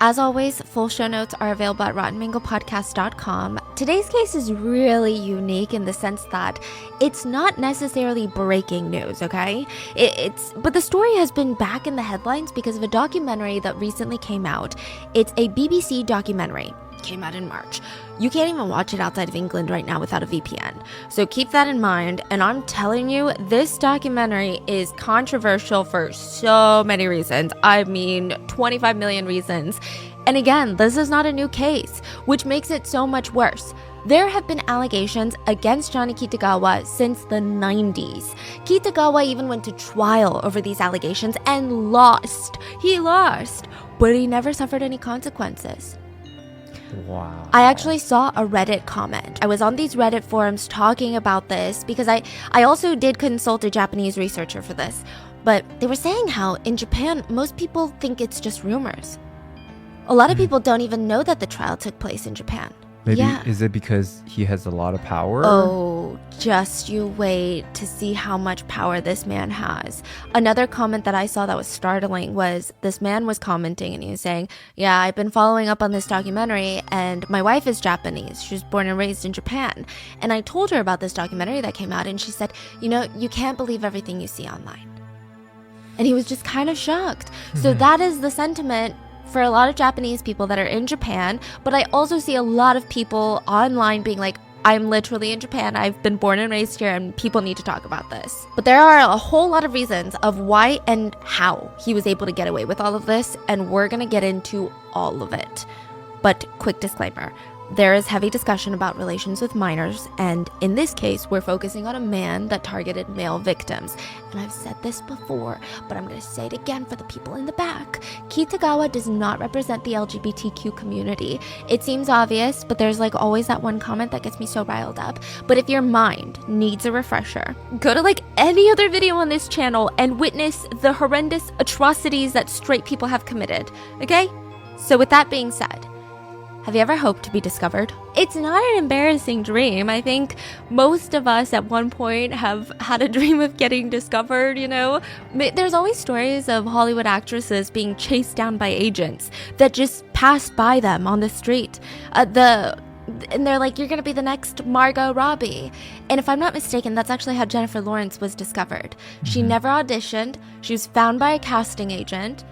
As always, full show notes are available at rottenmangopodcast.com. Today's case is really unique in the sense that it's not necessarily breaking news, okay? But the story has been back in the headlines because of a documentary that recently came out. It's a BBC documentary. Came out in March. You can't even watch it outside of England right now without a VPN. So keep that in mind. And I'm telling you, this documentary is controversial for so many reasons. I mean, 25 million reasons. And again, this is not a new case, which makes it so much worse. There have been allegations against Johnny Kitagawa since the 90s. Kitagawa even went to trial over these allegations and lost. He lost, but he never suffered any consequences. Wow. I actually saw a Reddit comment. I was on these Reddit forums talking about this because I also did consult a Japanese researcher for this. But they were saying how in Japan, most people think it's just rumors. A lot of people don't even know that the trial took place in Japan. Maybe, is it because he has a lot of power? Oh, just you wait to see how much power this man has. Another comment that I saw that was startling was this man was commenting and he was saying, yeah, I've been following up on this documentary and my wife is Japanese. She was born and raised in Japan. And I told her about this documentary that came out and she said, you know, you can't believe everything you see online. And he was just kind of shocked. So that is the sentiment for a lot of Japanese people that are in Japan, but I also see a lot of people online being like, I'm literally in Japan, I've been born and raised here, and people need to talk about this. But there are a whole lot of reasons of why and how he was able to get away with all of this, and we're gonna get into all of it. But quick disclaimer, there is heavy discussion about relations with minors, and in this case, we're focusing on a man that targeted male victims. And I've said this before, but I'm going to say it again for the people in the back. Kitagawa does not represent the LGBTQ community. It seems obvious, but there's like always that one comment that gets me so riled up. But if your mind needs a refresher, go to like any other video on this channel and witness the horrendous atrocities that straight people have committed, okay? So with that being said, have you ever hoped to be discovered? It's not an embarrassing dream. I think most of us at one point have had a dream of getting discovered, you know? There's always stories of Hollywood actresses being chased down by agents that just passed by them on the street. And they're like, you're gonna be the next Margot Robbie. And if I'm not mistaken, that's actually how Jennifer Lawrence was discovered. She never auditioned. She was found by a casting agent.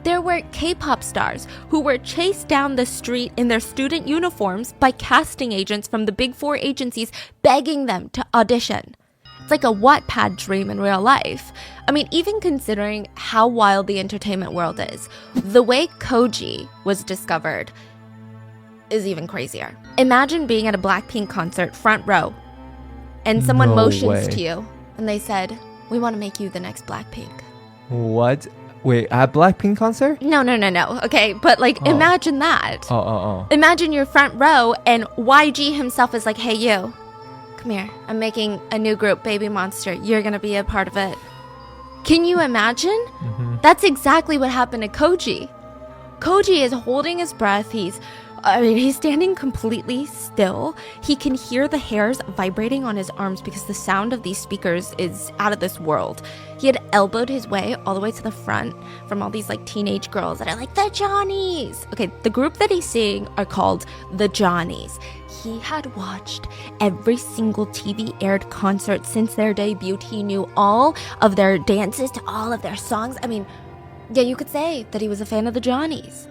There were K-pop stars who were chased down the street in their student uniforms by casting agents from the Big Four agencies begging them to audition. It's like a Wattpad dream in real life. I mean, even considering how wild the entertainment world is, the way Koji was discovered is even crazier. Imagine being at a Blackpink concert, front row, and someone motions to you, and they said, we want to make you the next Blackpink. What? Wait, at Blackpink concert? No. Okay, but like, imagine that. Imagine you're front row and YG himself is like, hey, you, come here. I'm making a new group, Baby Monster. You're going to be a part of it. Can you imagine? That's exactly what happened to Koji. Koji is holding his breath. He's standing completely still. He can hear the hairs vibrating on his arms because the sound of these speakers is out of this world. He had elbowed his way all the way to the front from all these like teenage girls that are like, the Johnnies. Okay, the group that he's seeing are called the Johnnies. He had watched every single TV aired concert since their debut. He knew all of their dances to all of their songs. I mean, yeah, you could say that he was a fan of the Johnnies.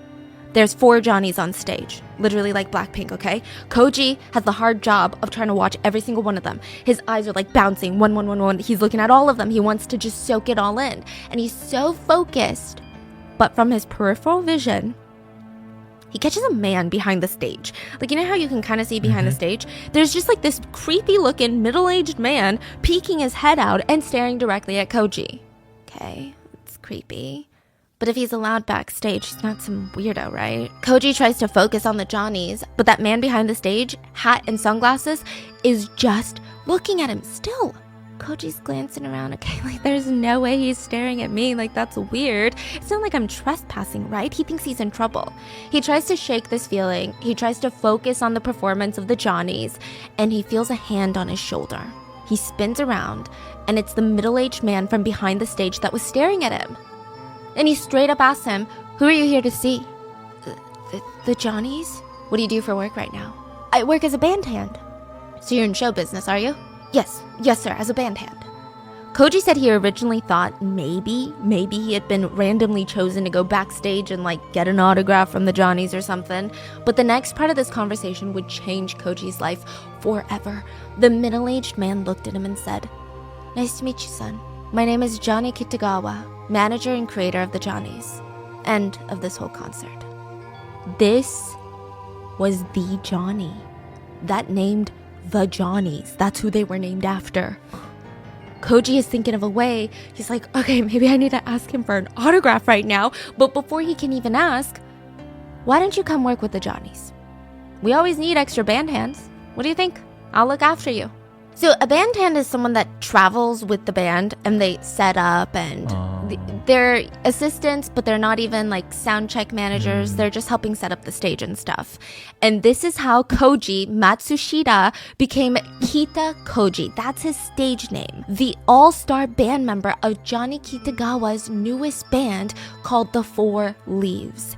There's 4 Johnnies on stage, literally like Blackpink, okay? Koji has the hard job of trying to watch every single one of them. His eyes are like bouncing, one. He's looking at all of them. He wants to just soak it all in. And he's so focused. But from his peripheral vision, he catches a man behind the stage. Like, you know how you can kind of see behind the stage? There's just like this creepy looking middle-aged man peeking his head out and staring directly at Koji. Okay, it's creepy. But if he's allowed backstage, he's not some weirdo, right? Koji tries to focus on the Johnnies, but that man behind the stage, hat and sunglasses, is just looking at him still. Koji's glancing around, okay, like there's no way he's staring at me, like that's weird. It's not like I'm trespassing, right? He thinks he's in trouble. He tries to shake this feeling, he tries to focus on the performance of the Johnnies, and he feels a hand on his shoulder. He spins around, and it's the middle-aged man from behind the stage that was staring at him. And he straight up asks him, who are you here to see? The Johnnies? What do you do for work right now? I work as a band hand. So you're in show business, are you? Yes, sir, as a band hand. Koji said he originally thought maybe he had been randomly chosen to go backstage and get an autograph from the Johnnies or something. But the next part of this conversation would change Koji's life forever. The middle-aged man looked at him and said, "Nice to meet you, son. My name is Johnny Kitagawa, manager and creator of the Johnnies, and of this whole concert." This was the Johnny that named the Johnnies. That's who they were named after. Koji is thinking of a way. He's like, okay, maybe I need to ask him for an autograph right now. But before he can even ask, why don't you come work with the Johnnies? We always need extra band hands. What do you think? I'll look after you. So a band hand is someone that travels with the band and they set up and they're assistants, but they're not even sound check managers. They're just helping set up the stage and stuff. And this is how Koji Matsushita became Kita Koji. That's his stage name. The all-star band member of Johnny Kitagawa's newest band called the Four Leaves.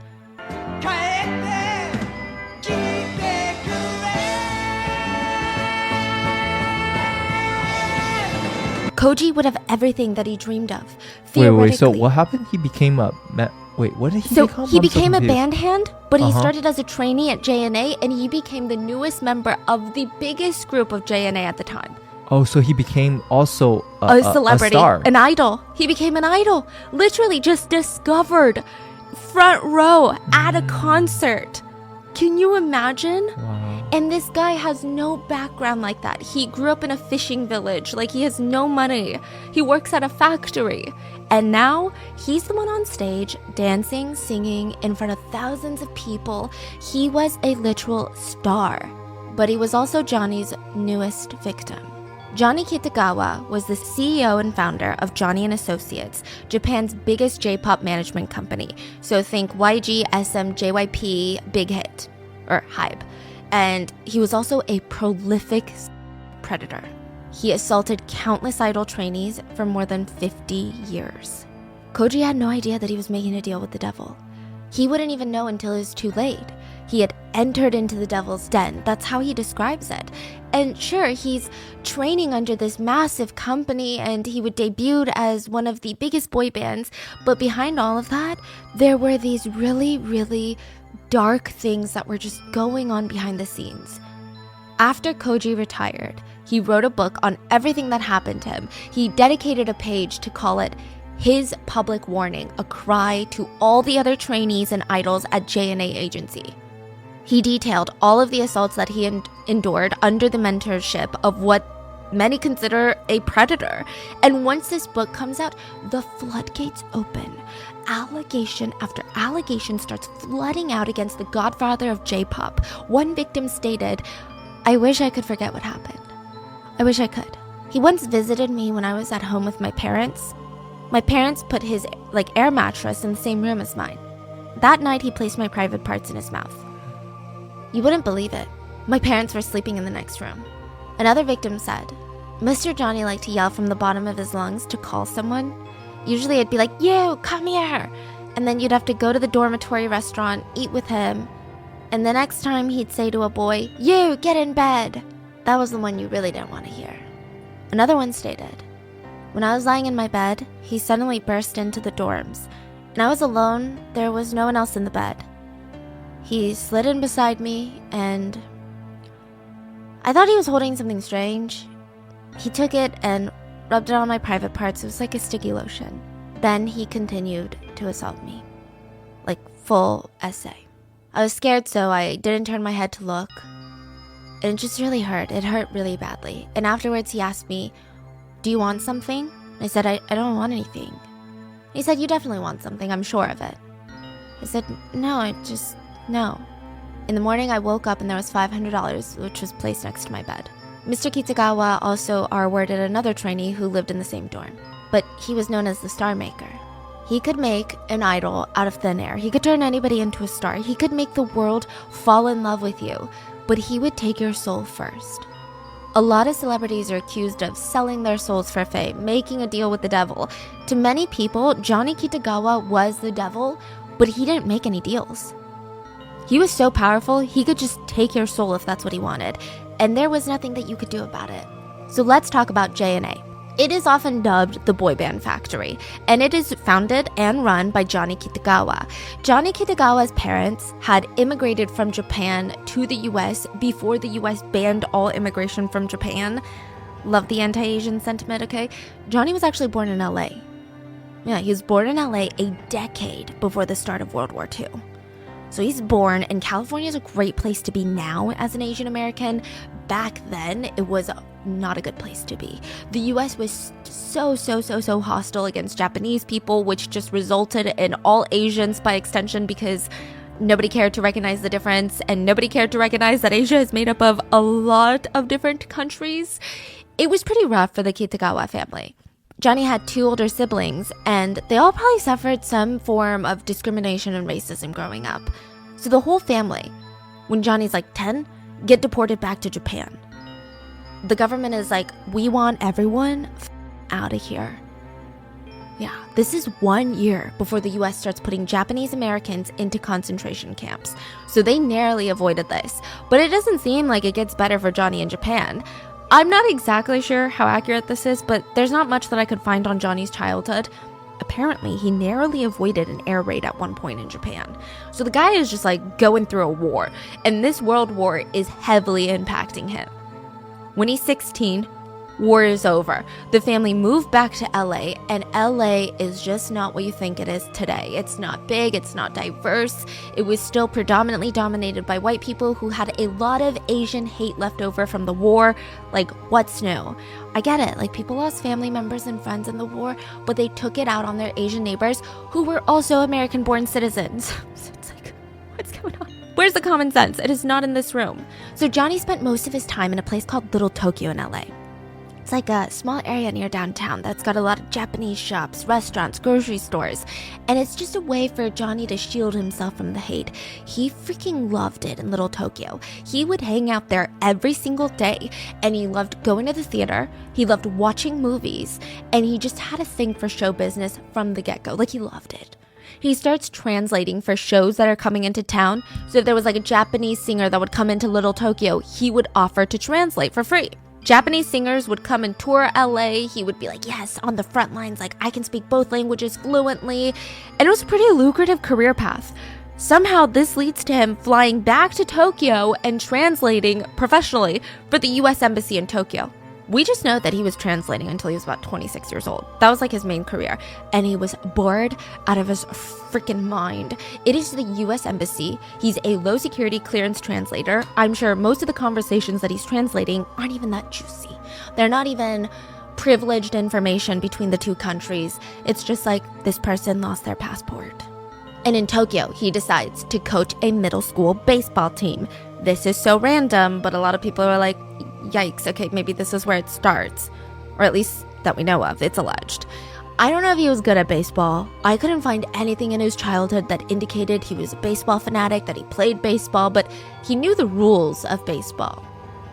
Koji would have everything that he dreamed of. Wait, so what happened? He became a... what did he become? He became a band hand, but he started as a trainee at JNA, and he became the newest member of the biggest group of JNA at the time. Oh, so he became also a celebrity, a star. An idol. He became an idol. Literally just discovered front row at a concert. Can you imagine? Wow. And this guy has no background like that. He grew up in a fishing village. He has no money. He works at a factory. And now he's the one on stage, dancing, singing in front of thousands of people. He was a literal star. But he was also Johnny's newest victim. Johnny Kitagawa was the CEO and founder of Johnny & Associates, Japan's biggest J-pop management company. So think YG, SM, JYP, Big Hit, or Hype. And he was also a prolific predator. He assaulted countless idol trainees for more than 50 years. Koji had no idea that he was making a deal with the devil. He wouldn't even know until it was too late. He had entered into the devil's den. That's how he describes it. And sure, he's training under this massive company and he would debut as one of the biggest boy bands. But behind all of that, there were these really, really dark things that were just going on behind the scenes. After Koji retired, he wrote a book on everything that happened to him. He dedicated a page to call it His Public Warning, a cry to all the other trainees and idols at JNA Agency. He detailed all of the assaults that he endured under the mentorship of what many consider a predator. And once this book comes out, the floodgates open. Allegation after allegation starts flooding out against the godfather of J-pop. One victim stated, "I wish I could forget what happened. I wish I could." He once visited me when I was at home with my parents. My parents put his air mattress in the same room as mine. That night, he placed my private parts in his mouth. You wouldn't believe it. My parents were sleeping in the next room. Another victim said, Mr. Johnny liked to yell from the bottom of his lungs to call someone. Usually it'd be like, "You, come here." And then you'd have to go to the dormitory restaurant, eat with him. And the next time he'd say to a boy, "You, get in bed." That was the one you really didn't want to hear. Another one stated, when I was lying in my bed, he suddenly burst into the dorms. And I was alone, there was no one else in the bed. He slid in beside me, and I thought he was holding something strange. He took it and rubbed it on my private parts. It was like a sticky lotion. Then he continued to assault me. Full essay. I was scared, so I didn't turn my head to look. And it just really hurt. It hurt really badly. And afterwards he asked me, "Do you want something?" I said, I don't want anything. He said, "You definitely want something, I'm sure of it." I said, No. In the morning, I woke up and there was $500, which was placed next to my bed. Mr. Kitagawa also awarded another trainee who lived in the same dorm, but he was known as the Star Maker. He could make an idol out of thin air. He could turn anybody into a star. He could make the world fall in love with you, but he would take your soul first. A lot of celebrities are accused of selling their souls for fame, making a deal with the devil. To many people, Johnny Kitagawa was the devil, but he didn't make any deals. He was so powerful, he could just take your soul if that's what he wanted, and there was nothing that you could do about it. So let's talk about J&A. It is often dubbed the boy band factory, and it is founded and run by Johnny Kitagawa. Johnny Kitagawa's parents had immigrated from Japan to the US before the US banned all immigration from Japan. Love the anti-Asian sentiment, okay? Johnny was actually born in LA. Yeah, he was born in LA a decade before the start of World War II. So he's born, and California is a great place to be now as an Asian American. Back then, it was not a good place to be. The US was so hostile against Japanese people, which just resulted in all Asians by extension, because nobody cared to recognize the difference, and nobody cared to recognize that Asia is made up of a lot of different countries. It was pretty rough for the Kitagawa family. Johnny had 2 older siblings, and they all probably suffered some form of discrimination and racism growing up. So the whole family, when Johnny's like 10, get deported back to Japan. The government is like, we want everyone out of here. Yeah, this is 1 year before the US starts putting Japanese Americans into concentration camps. So they narrowly avoided this. But it doesn't seem like it gets better for Johnny in Japan. I'm not exactly sure how accurate this is, but there's not much that I could find on Johnny's childhood. Apparently, he narrowly avoided an air raid at one point in Japan. So the guy is just like going through a war, and this world war is heavily impacting him. When he's 16, war is over. The family moved back to LA, and LA is just not what you think it is today. It's not big, it's not diverse. It was still predominantly dominated by white people who had a lot of Asian hate left over from the war. Like, what's new? I get it, like people lost family members and friends in the war, but they took it out on their Asian neighbors who were also American-born citizens. So it's like, what's going on? Where's the common sense? It is not in this room. So Johnny spent most of his time in a place called Little Tokyo in LA. It's like a small area near downtown that's got a lot of Japanese shops, restaurants, grocery stores, and it's just a way for Johnny to shield himself from the hate. He freaking loved it in Little Tokyo. He would hang out there every single day, and he loved going to the theater, he loved watching movies, and he just had a thing for show business from the get-go. Like, he loved it. He starts translating for shows that are coming into town, so if there was like a Japanese singer that would come into Little Tokyo, he would offer to translate for free. Japanese singers would come and tour LA. He would be like, yes, on the front lines, like I can speak both languages fluently. And it was a pretty lucrative career path. Somehow this leads to him flying back to Tokyo and translating professionally for the US Embassy in Tokyo. We just know that he was translating until he was about 26 years old. That was like his main career. And he was bored out of his freaking mind. It is the US Embassy. He's a low security clearance translator. I'm sure most of the conversations that he's translating aren't even that juicy. They're not even privileged information between the two countries. It's just like this person lost their passport. And in Tokyo, he decides to coach a middle school baseball team. This is so random, but a lot of people are like, yikes, okay, maybe this is where it starts. Or at least that we know of, it's alleged. I don't know if he was good at baseball. I couldn't find anything in his childhood that indicated he was a baseball fanatic, that he played baseball, but he knew the rules of baseball.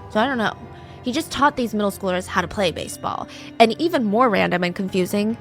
So I don't know. He just taught these middle schoolers how to play baseball. And even more random and confusing,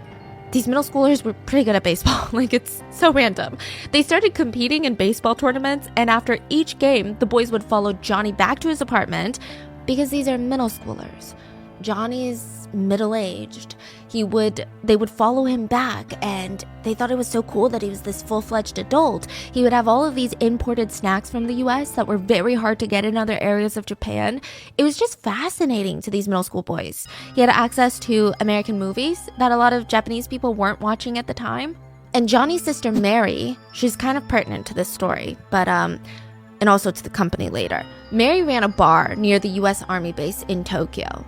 these middle schoolers were pretty good at baseball. Like, it's so random. They started competing in baseball tournaments, and after each game, the boys would follow Johnny back to his apartment because these are middle schoolers. Johnny's middle-aged. They would follow him back, and they thought it was so cool that he was this full-fledged adult. He would have all of these imported snacks from the US that were very hard to get in other areas of Japan. It was just fascinating to these middle school boys. He had access to American movies that a lot of Japanese people weren't watching at the time. And Johnny's sister Mary, she's kind of pertinent to this story, but and also to the company later. Mary ran a bar near the US Army base in Tokyo.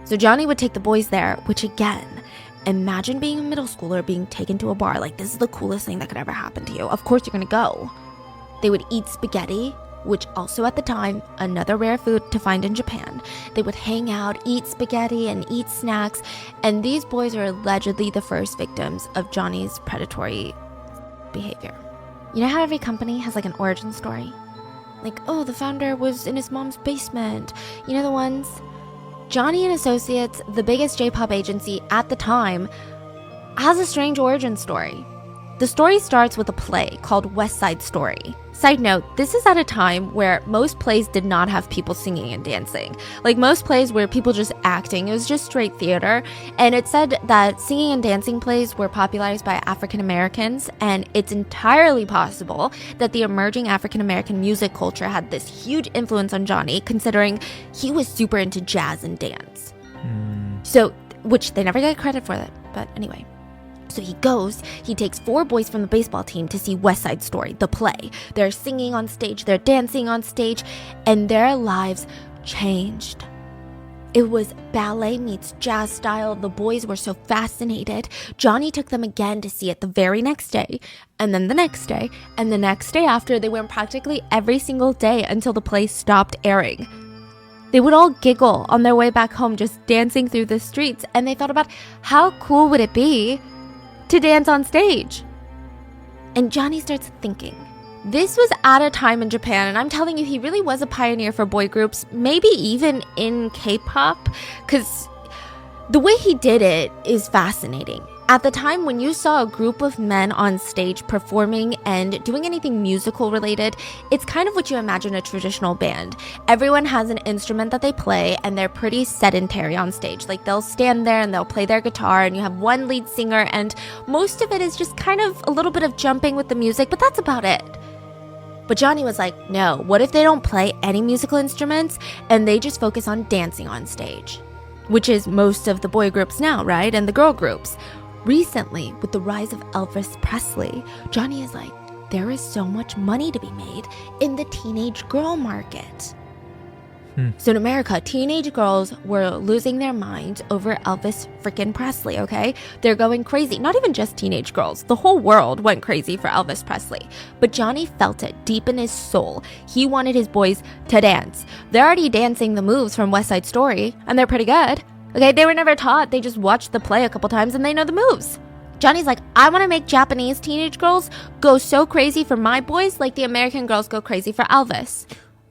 So Johnny would take the boys there, which again, imagine being a middle schooler being taken to a bar. Like, this is the coolest thing that could ever happen to you. Of course you're gonna go. They would eat spaghetti, which also at the time, another rare food to find in Japan. They would hang out, eat spaghetti, and eat snacks. And these boys are allegedly the first victims of Johnny's predatory behavior. You know how every company has like an origin story? Like, oh, the founder was in his mom's basement. You know the ones? Johnny and Associates, the biggest J-pop agency at the time, has a strange origin story. The story starts with a play called West Side Story. Side note, this is at a time where most plays did not have people singing and dancing. Like most plays were people just acting. It was just straight theater. And it said that singing and dancing plays were popularized by African Americans. And it's entirely possible that the emerging African American music culture had this huge influence on Johnny, considering he was super into jazz and dance. So, which they never get credit for that. But anyway. So he takes 4 boys from the baseball team to see West Side Story, the play. They're singing on stage, they're dancing on stage, and their lives changed. It was ballet meets jazz style. The boys were so fascinated. Johnny took them again to see it the very next day, and then the next day, and the next day after. They went practically every single day until the play stopped airing. They would all giggle on their way back home just dancing through the streets, and they thought about how cool would it be to dance on stage. And Johnny starts thinking. This was at a time in Japan, and I'm telling you, he really was a pioneer for boy groups, maybe even in K-pop, because the way he did it is fascinating. At the time, when you saw a group of men on stage performing and doing anything musical related, it's kind of what you imagine a traditional band. Everyone has an instrument that they play, and they're pretty sedentary on stage. Like, they'll stand there and they'll play their guitar, and you have one lead singer, and most of it is just kind of a little bit of jumping with the music, but that's about it. But Johnny was like, no, what if they don't play any musical instruments and they just focus on dancing on stage? Which is most of the boy groups now, right? And the girl groups. Recently, with the rise of Elvis Presley, Johnny is like, there is so much money to be made in the teenage girl market. So in America, teenage girls were losing their minds over Elvis freaking Presley, okay? They're going crazy. Not even just teenage girls. The whole world went crazy for Elvis Presley. But Johnny felt it deep in his soul. He wanted his boys to dance. They're already dancing the moves from West Side Story, and they're pretty good. Okay, they were never taught. They just watched the play a couple times and they know the moves. Johnny's like, I want to make Japanese teenage girls go so crazy for my boys like the American girls go crazy for Elvis.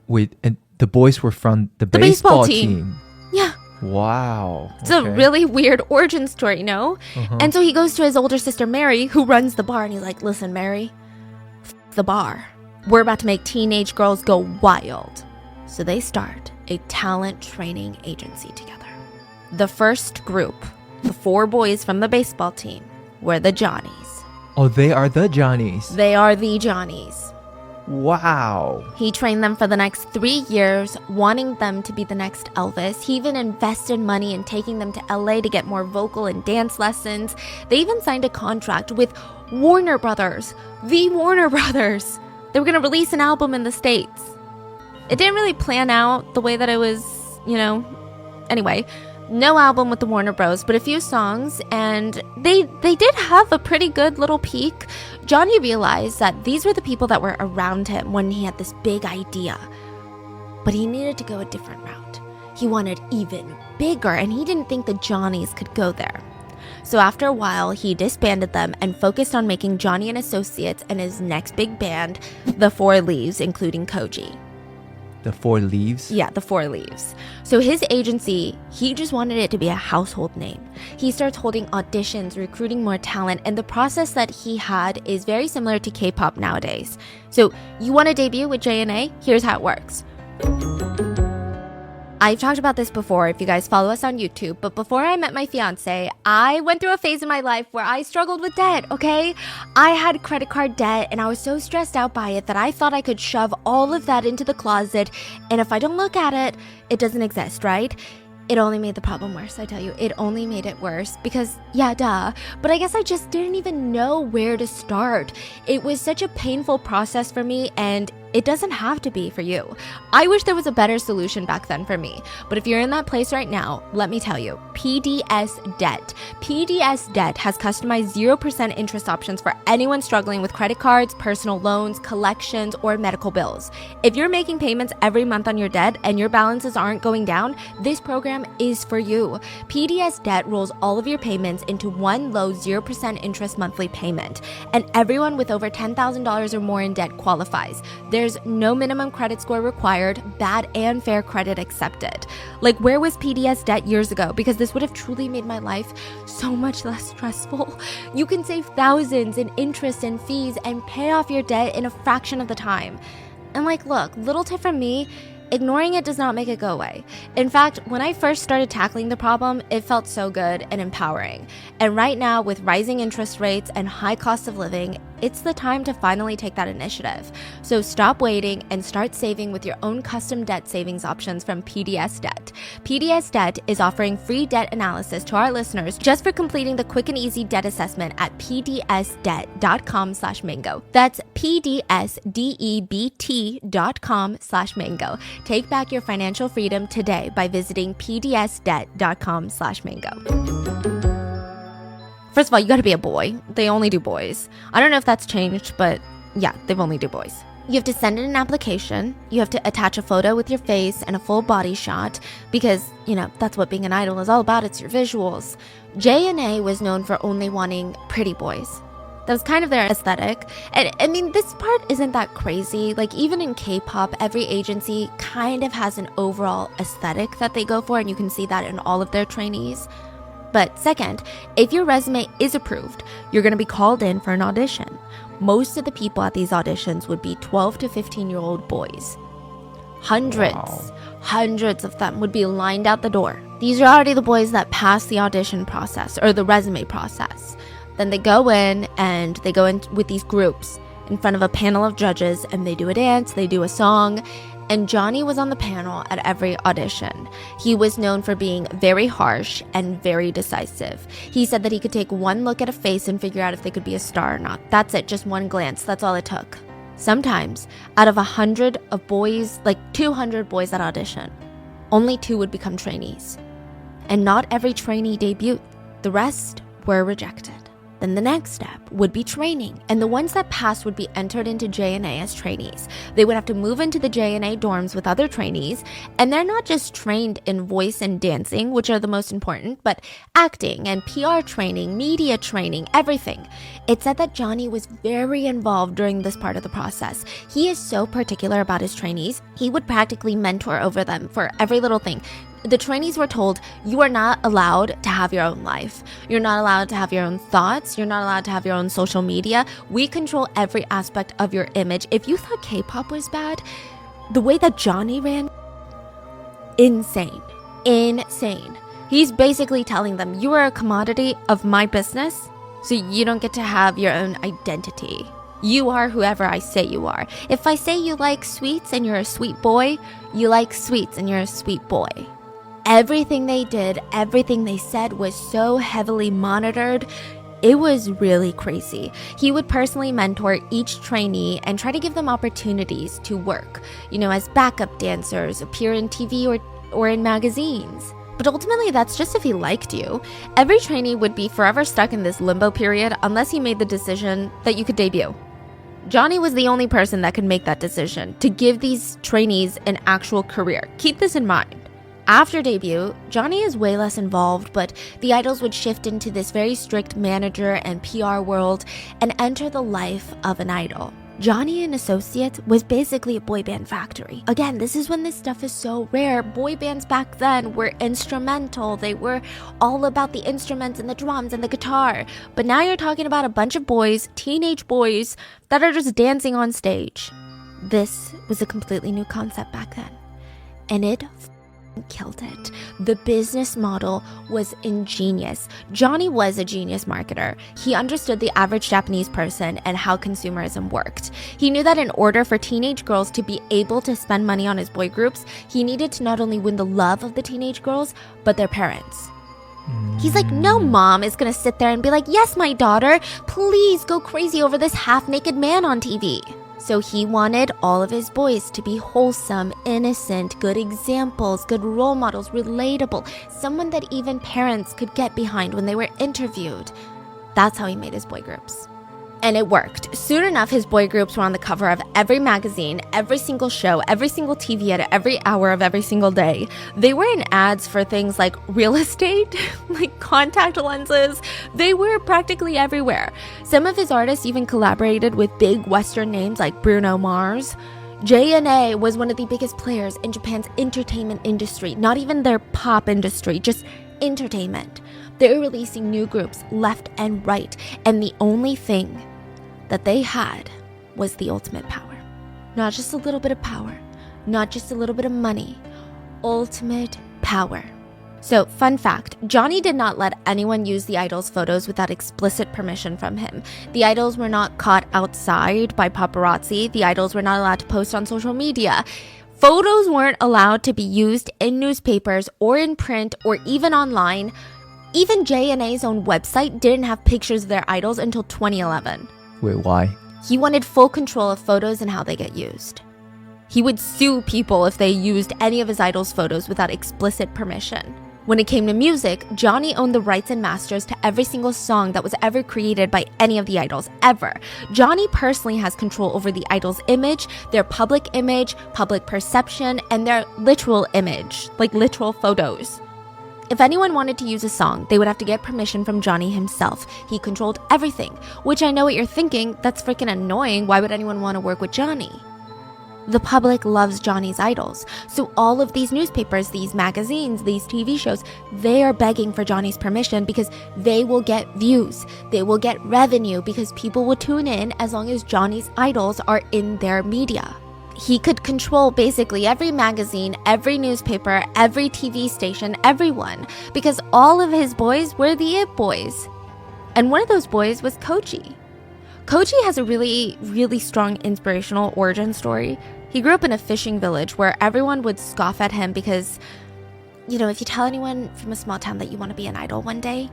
Wait, and the boys were from the baseball team? Yeah. Wow. It's a really weird origin story, no? And so he goes to his older sister, Mary, who runs the bar, and he's like, listen, Mary, the bar. We're about to make teenage girls go wild. So they start a talent training agency together. The first group, the 4 boys from the baseball team, were the Johnnies. Oh, they are the Johnnies. They are the Johnnies. Wow. He trained them for the next 3 years, wanting them to be the next Elvis. He even invested money in taking them to LA to get more vocal and dance lessons. They even signed a contract with Warner Brothers, the Warner Brothers. They were going to release an album in the States. It didn't really plan out the way that it was, anyway. No album with the Warner Bros, but a few songs, and they did have a pretty good little peak. Johnny realized that these were the people that were around him when he had this big idea. But he needed to go a different route. He wanted even bigger, and he didn't think the Johnnies could go there. So after a while, he disbanded them and focused on making Johnny and Associates and his next big band, the 4 Leaves, including Koji. The 4 Leaves? Yeah, the 4 Leaves. So his agency, he just wanted it to be a household name. He starts holding auditions, recruiting more talent, and the process that he had is very similar to K-pop nowadays. So you want to debut with JNA? Here's how it works. I've talked about this before if you guys follow us on YouTube, but before I met my fiance, I went through a phase in my life where I struggled with debt, okay? I had credit card debt and I was so stressed out by it that I thought I could shove all of that into the closet, and if I don't look at it, it doesn't exist, right? It only made the problem worse, I tell you. It only made it worse because, yeah, duh. But I guess I just didn't even know where to start. It was such a painful process for me, and it doesn't have to be for you. I wish there was a better solution back then for me. But if you're in that place right now, let me tell you, PDS Debt. PDS Debt has customized 0% interest options for anyone struggling with credit cards, personal loans, collections, or medical bills. If you're making payments every month on your debt and your balances aren't going down, this program is for you. PDS Debt rolls all of your payments into one low 0% interest monthly payment. And everyone with over $10,000 or more in debt qualifies. Their There's no minimum credit score required, bad and fair credit accepted. Like, where was PDS debt years ago? Because this would have truly made my life so much less stressful. You can save thousands in interest and fees and pay off your debt in a fraction of the time. And like, look, little tip from me, ignoring it does not make it go away. In fact, when I first started tackling the problem, it felt so good and empowering. And right now, with rising interest rates and high cost of living, it's the time to finally take that initiative. So stop waiting and start saving with your own custom debt savings options from PDS Debt. PDS Debt is offering free debt analysis to our listeners just for completing the quick and easy debt assessment at pdsdebt.com/mango. That's pdsdebt.com/mango. Take back your financial freedom today by visiting pdsdebt.com/mango. First of all, you gotta be a boy. They only do boys. I don't know if that's changed, but yeah, they've only do boys. You have to send in an application. You have to attach a photo with your face and a full body shot because, that's what being an idol is all about. It's your visuals. JNA was known for only wanting pretty boys. That was kind of their aesthetic. And I mean, this part isn't that crazy. Like, even in K-pop, every agency kind of has an overall aesthetic that they go for, and you can see that in all of their trainees. But second, if your resume is approved, you're going to be called in for an audition. Most of the people at these auditions would be 12 to 15-year-old boys. Hundreds of them would be lined out the door. These are already the boys that pass the audition process or the resume process. Then they go in with these groups in front of a panel of judges, and they do a dance, they do a song. And Johnny was on the panel at every audition. He was known for being very harsh and very decisive. He said that he could take one look at a face and figure out if they could be a star or not. That's it, just one glance. That's all it took. Sometimes, out of 100 of boys, like 200 boys at audition, only 2 would become trainees. And not every trainee debuted. The rest were rejected. Then the next step would be training, and the ones that passed would be entered into JNA as trainees. They would have to move into the JNA dorms with other trainees, and they're not just trained in voice and dancing, which are the most important, but acting and PR training, media training, everything. It said that Johnny was very involved during this part of the process. He is so particular about his trainees. He would practically mentor over them for every little thing. The trainees were told, you are not allowed to have your own life. You're not allowed to have your own thoughts. You're not allowed to have your own social media. We control every aspect of your image. If you thought K-pop was bad, the way that Johnny ran, insane. He's basically telling them, you are a commodity of my business, so you don't get to have your own identity. You are whoever I say you are. If I say you like sweets and you're a sweet boy, you like sweets and you're a sweet boy. Everything they did, everything they said was so heavily monitored. It was really crazy. He would personally mentor each trainee and try to give them opportunities to work, as backup dancers, appear in TV or in magazines. But ultimately, that's just if he liked you. Every trainee would be forever stuck in this limbo period unless he made the decision that you could debut. Johnny was the only person that could make that decision to give these trainees an actual career. Keep this in mind. After debut, Johnny is way less involved, but the idols would shift into this very strict manager and PR world and enter the life of an idol. Johnny and Associates was basically a boy band factory. Again, this is when this stuff is so rare. Boy bands back then were instrumental. They were all about the instruments and the drums and the guitar. But now you're talking about a bunch of boys, teenage boys, that are just dancing on stage. This was a completely new concept back then. And it killed it. The business model was ingenious. Johnny was a genius marketer. He understood the average Japanese person and how consumerism worked. He knew that in order for teenage girls to be able to spend money on his boy groups, he needed to not only win the love of the teenage girls, but their parents. He's like, no mom is gonna sit there and be like, yes, my daughter, please go crazy over this half-naked man on TV. So he wanted all of his boys to be wholesome, innocent, good examples, good role models, relatable, someone that even parents could get behind when they were interviewed. That's how he made his boy groups. And it worked. Soon enough, his boy groups were on the cover of every magazine, every single show, every single TV ad, every hour of every single day. They were in ads for things like real estate, like contact lenses. They were practically everywhere. Some of his artists even collaborated with big Western names like Bruno Mars. JNA was one of the biggest players in Japan's entertainment industry, not even their pop industry, just entertainment. They were releasing new groups left and right, and the only thing that they had was the ultimate power. Not just a little bit of power, not just a little bit of money, ultimate power. So, fun fact, Johnny did not let anyone use the idols' photos without explicit permission from him. The idols were not caught outside by paparazzi. The idols were not allowed to post on social media. Photos weren't allowed to be used in newspapers or in print or even online. Even JNA's own website didn't have pictures of their idols until 2011. Wait, why? He wanted full control of photos and how they get used. He would sue people if they used any of his idols' photos without explicit permission. When it came to music, Johnny owned the rights and masters to every single song that was ever created by any of the idols, ever. Johnny personally has control over the idols' image, their public image, public perception, and their literal image, like literal photos. If anyone wanted to use a song, they would have to get permission from Johnny himself. He controlled everything, which I know what you're thinking, that's freaking annoying. Why would anyone want to work with Johnny? The public loves Johnny's idols. So all of these newspapers, these magazines, these TV shows, they are begging for Johnny's permission because they will get views. They will get revenue because people will tune in as long as Johnny's idols are in their media. He could control basically every magazine, every newspaper, every TV station, everyone, because all of his boys were the it boys. And one of those boys was Koji. Koji has a really, really strong inspirational origin story. He grew up in a fishing village where everyone would scoff at him because, if you tell anyone from a small town that you want to be an idol one day,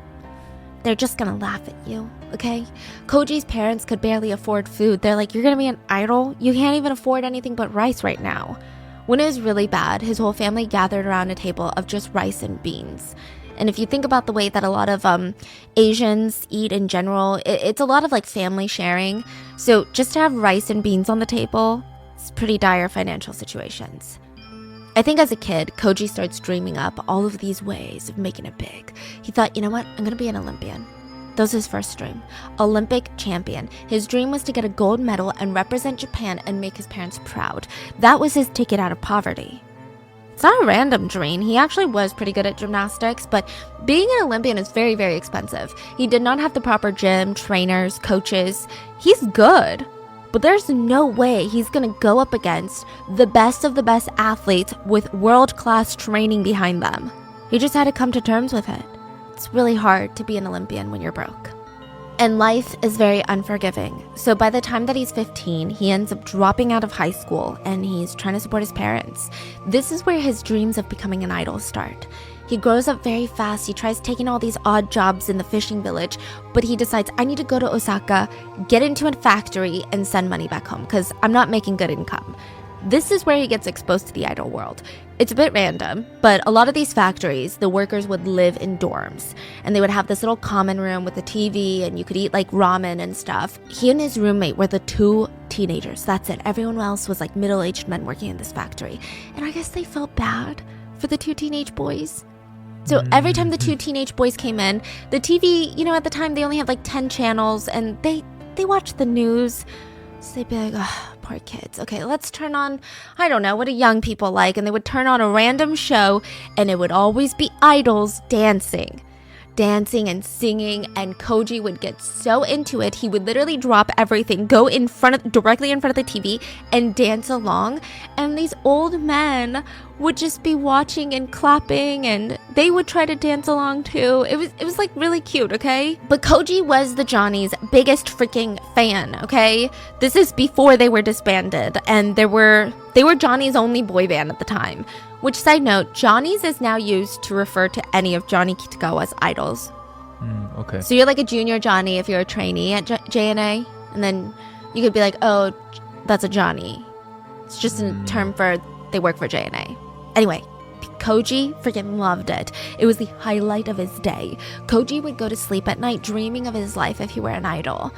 they're just gonna laugh at you, okay? Koji's parents could barely afford food. They're like, you're gonna be an idol? You can't even afford anything but rice right now. When it was really bad, his whole family gathered around a table of just rice and beans. And if you think about the way that a lot of Asians eat in general, it's a lot of like family sharing. So just to have rice and beans on the table, it's pretty dire financial situations. I think as a kid, Koji starts dreaming up all of these ways of making it big. He thought, you know what, I'm gonna be an Olympian. That was his first dream. Olympic champion. His dream was to get a gold medal and represent Japan and make his parents proud. That was his ticket out of poverty. It's not a random dream. He actually was pretty good at gymnastics, but being an Olympian is very, very expensive. He did not have the proper gym, trainers, coaches. He's good, but there's no way he's gonna go up against the best of the best athletes with world-class training behind them. He just had to come to terms with it. It's really hard to be an Olympian when you're broke. And life is very unforgiving. So by the time that he's 15, he ends up dropping out of high school and he's trying to support his parents. This is where his dreams of becoming an idol start. He grows up very fast. He tries taking all these odd jobs in the fishing village, but he decides, I need to go to Osaka, get into a factory, and send money back home because I'm not making good income. This is where he gets exposed to the idol world. It's a bit random, but a lot of these factories, the workers would live in dorms, and they would have this little common room with a TV, and you could eat like ramen and stuff. He and his roommate were the two teenagers. That's it. Everyone else was like middle-aged men working in this factory. And I guess they felt bad for the two teenage boys. So every time the two teenage boys came in, the TV, at the time they only had like 10 channels, and they watched the news. So they'd be like, oh, poor kids. Okay, let's turn on, I don't know, what do young people like? And they would turn on a random show, and it would always be idols dancing and singing, and Koji would get so into it, he would literally drop everything, go directly in front of the TV and dance along, and these old men would just be watching and clapping, and they would try to dance along too. It was like really cute, okay? But Koji was the Johnny's biggest freaking fan, okay? This is before they were disbanded, and they were Johnny's only boy band at the time. Which, side note, Johnny's is now used to refer to any of Johnny Kitagawa's idols. Okay. So you're like a junior Johnny if you're a trainee at JNA, and then you could be like, oh, that's a Johnny. It's just a term for they work for JNA. Anyway, Koji freaking loved it. It was the highlight of his day. Koji would go to sleep at night dreaming of his life if he were an idol.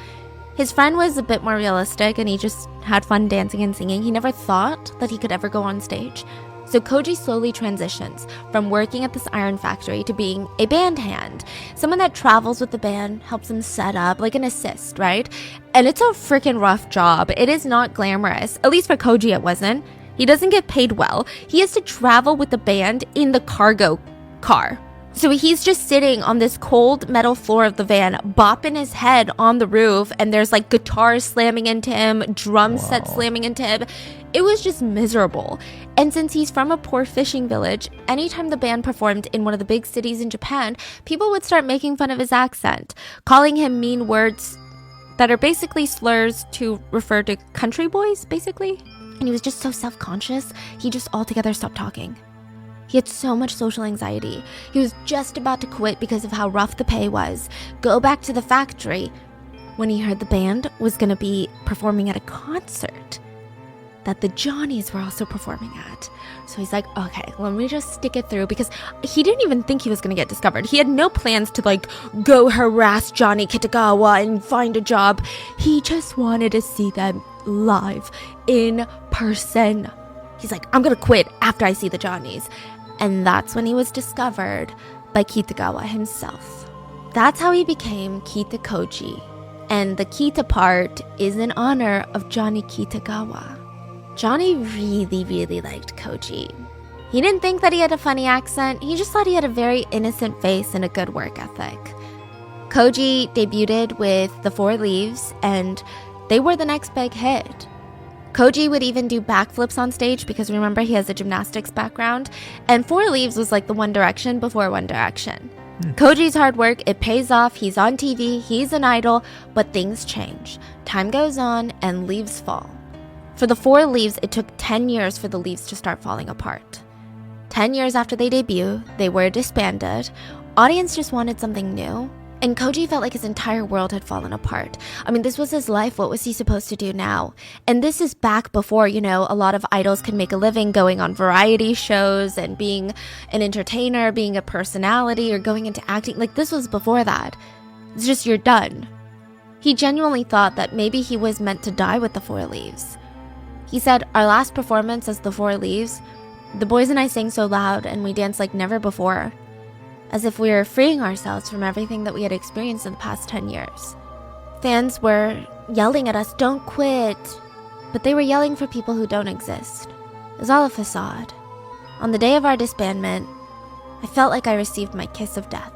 His friend was a bit more realistic, and he just had fun dancing and singing. He never thought that he could ever go on stage. So Koji slowly transitions from working at this iron factory to being a band hand. Someone that travels with the band, helps them set up, like an assist, right? And it's a freaking rough job. It is not glamorous. At least for Koji it wasn't. He doesn't get paid well. He has to travel with the band in the cargo car. So he's just sitting on this cold metal floor of the van, bopping his head on the roof, and there's like guitars slamming into him, drum sets slamming into him. It was just miserable. And since he's from a poor fishing village, anytime the band performed in one of the big cities in Japan, people would start making fun of his accent, calling him mean words that are basically slurs to refer to country boys, basically. And he was just so self-conscious, he just altogether stopped talking. He had so much social anxiety. He was just about to quit because of how rough the pay was, go back to the factory, when he heard the band was going to be performing at a concert that the Johnnies were also performing at. So he's like, okay, let me just stick it through, because he didn't even think he was going to get discovered. He had no plans to like go harass Johnny Kitagawa and find a job. He just wanted to see them live in person. He's like, I'm going to quit after I see the Johnnies. And that's when he was discovered by Kitagawa himself. That's how he became Kita Koji. And the Kita part is in honor of Johnny Kitagawa. Johnny really, really liked Koji. He didn't think that he had a funny accent. He just thought he had a very innocent face and a good work ethic. Koji debuted with The Four Leaves, and they were the next big hit. Koji would even do backflips on stage because remember he has a gymnastics background, and Four Leaves was like the One Direction before One Direction. Koji's hard work, it pays off. He's on TV, he's an idol, but things change. Time goes on and leaves fall. For the Four Leaves, it took 10 years for the leaves to start falling apart. 10 years after they debut, they were disbanded. Audience just wanted something new. And Koji felt like his entire world had fallen apart. I mean, this was his life. What was he supposed to do now? And this is back before, a lot of idols could make a living going on variety shows and being an entertainer, being a personality, or going into acting. Like, this was before that. It's just, you're done. He genuinely thought that maybe he was meant to die with the Four Leaves. He said, our last performance as the Four Leaves, the boys and I sang so loud and we danced like never before, as if we were freeing ourselves from everything that we had experienced in the past 10 years. Fans were yelling at us, don't quit, but they were yelling for people who don't exist. It was all a facade. On the day of our disbandment, I felt like I received my kiss of death.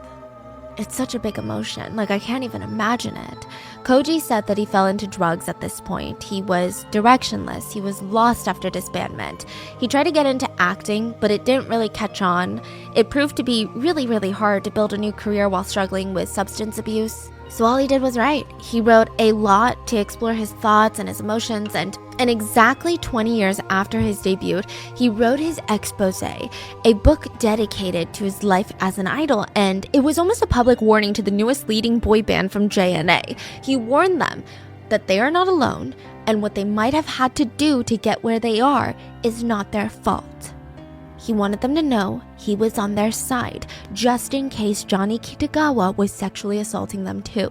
It's such a big emotion, like I can't even imagine it. Koji said that he fell into drugs at this point. He was directionless, he was lost after disbandment. He tried to get into acting, but it didn't really catch on. It proved to be really, really hard to build a new career while struggling with substance abuse. So all he did was write. He wrote a lot to explore his thoughts and his emotions, and exactly 20 years after his debut, he wrote his expose, a book dedicated to his life as an idol, and it was almost a public warning to the newest leading boy band from JNA. He warned them that they are not alone, and what they might have had to do to get where they are is not their fault. He wanted them to know he was on their side, just in case Johnny Kitagawa was sexually assaulting them too.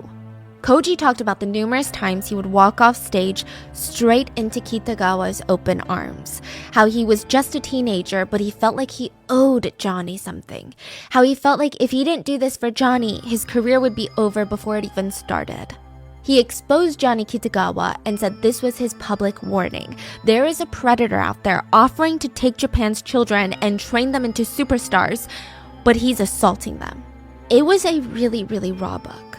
Koji talked about the numerous times he would walk off stage straight into Kitagawa's open arms. How he was just a teenager, but he felt like he owed Johnny something. How he felt like if he didn't do this for Johnny, his career would be over before it even started. He exposed Johnny Kitagawa and said this was his public warning. There is a predator out there offering to take Japan's children and train them into superstars, but he's assaulting them. It was a really, really raw book.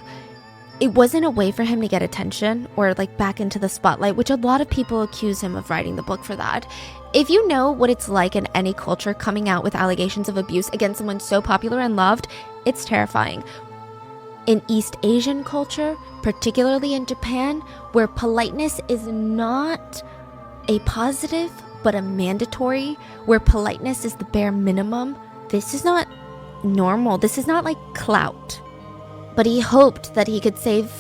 It wasn't a way for him to get attention or like back into the spotlight, which a lot of people accuse him of writing the book for that. If you know what it's like in any culture coming out with allegations of abuse against someone so popular and loved, it's terrifying. In East Asian culture, particularly in Japan, where politeness is not a positive but a mandatory, where politeness is the bare minimum, this is not normal. This is not like clout. But he hoped that he could save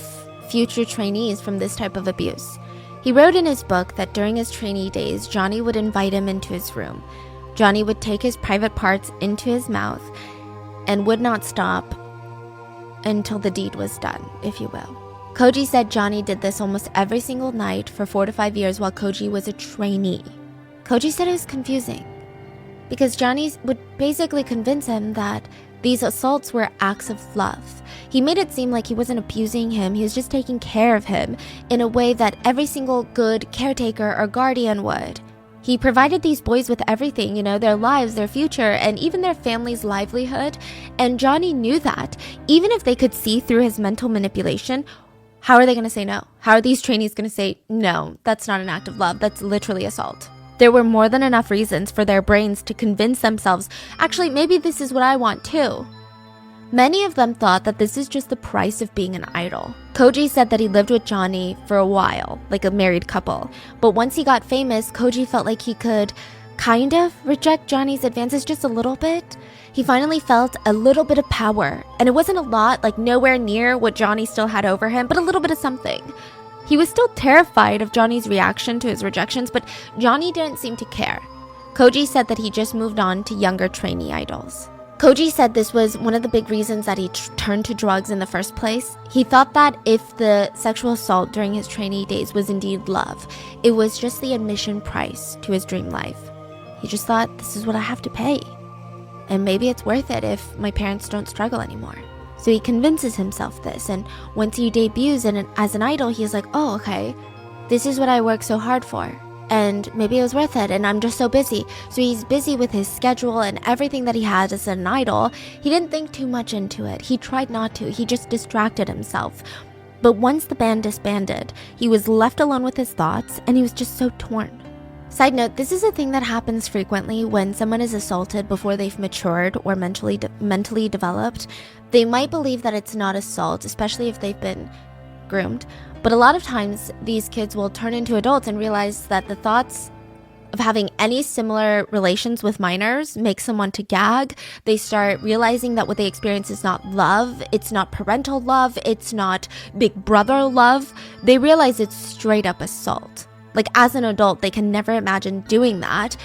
future trainees from this type of abuse. He wrote in his book that during his trainee days, Johnny would invite him into his room. Johnny would take his private parts into his mouth and would not stop until the deed was done, if you will. Koji said Johnny did this almost every single night for 4 to 5 years while Koji was a trainee. Koji said it was confusing. because Johnny would basically convince him that these assaults were acts of love. He made it seem like he wasn't abusing him, he was just taking care of him in a way that every single good caretaker or guardian would. He provided these boys with everything, their lives, their future, and even their family's livelihood. And Johnny knew that. Even if they could see through his mental manipulation, how are they going to say no? How are these trainees going to say, no, that's not an act of love, that's literally assault? There were more than enough reasons for their brains to convince themselves, actually, maybe this is what I want too. Many of them thought that this is just the price of being an idol. Koji said that he lived with Johnny for a while, like a married couple. But once he got famous, Koji felt like he could kind of reject Johnny's advances just a little bit. He finally felt a little bit of power. And it wasn't a lot, like nowhere near what Johnny still had over him, but a little bit of something. He was still terrified of Johnny's reaction to his rejections, but Johnny didn't seem to care. Koji said that he just moved on to younger trainee idols. Koji said this was one of the big reasons that he turned to drugs in the first place. He thought that if the sexual assault during his trainee days was indeed love, it was just the admission price to his dream life. He just thought, this is what I have to pay. And maybe it's worth it if my parents don't struggle anymore. So he convinces himself this, and once he debuts as an idol, he's like, oh, okay, this is what I worked so hard for. And maybe it was worth it, and I'm just so busy. So he's busy with his schedule and everything that he had as an idol. He didn't think too much into it. He tried not to. He just distracted himself. But once the band disbanded, he was left alone with his thoughts, and he was just so torn. Side note, this is a thing that happens frequently when someone is assaulted before they've matured or mentally developed. They might believe that it's not assault, especially if they've been groomed. But a lot of times, these kids will turn into adults and realize that the thoughts of having any similar relations with minors make someone to gag. They start realizing that what they experience is not love, it's not parental love, it's not big brother love. They realize it's straight up assault. Like, as an adult, they can never imagine doing that,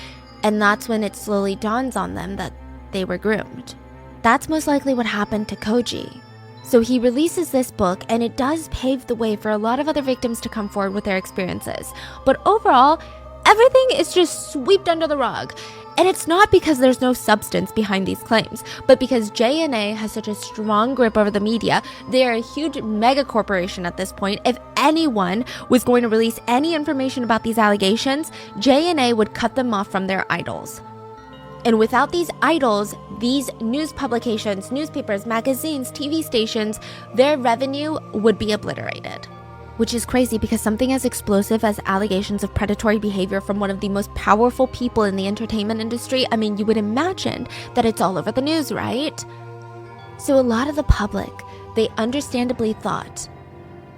and that's when it slowly dawns on them that they were groomed. That's most likely what happened to Koji. So he releases this book, and it does pave the way for a lot of other victims to come forward with their experiences. But overall, everything is just swept under the rug. And it's not because there's no substance behind these claims, but because JNA has such a strong grip over the media. They are a huge mega corporation at this point. If anyone was going to release any information about these allegations, JNA would cut them off from their idols. And without these idols, these news publications, newspapers, magazines, TV stations, their revenue would be obliterated. Which is crazy because something as explosive as allegations of predatory behavior from one of the most powerful people in the entertainment industry, I mean, you would imagine that it's all over the news, right? So a lot of the public, they understandably thought,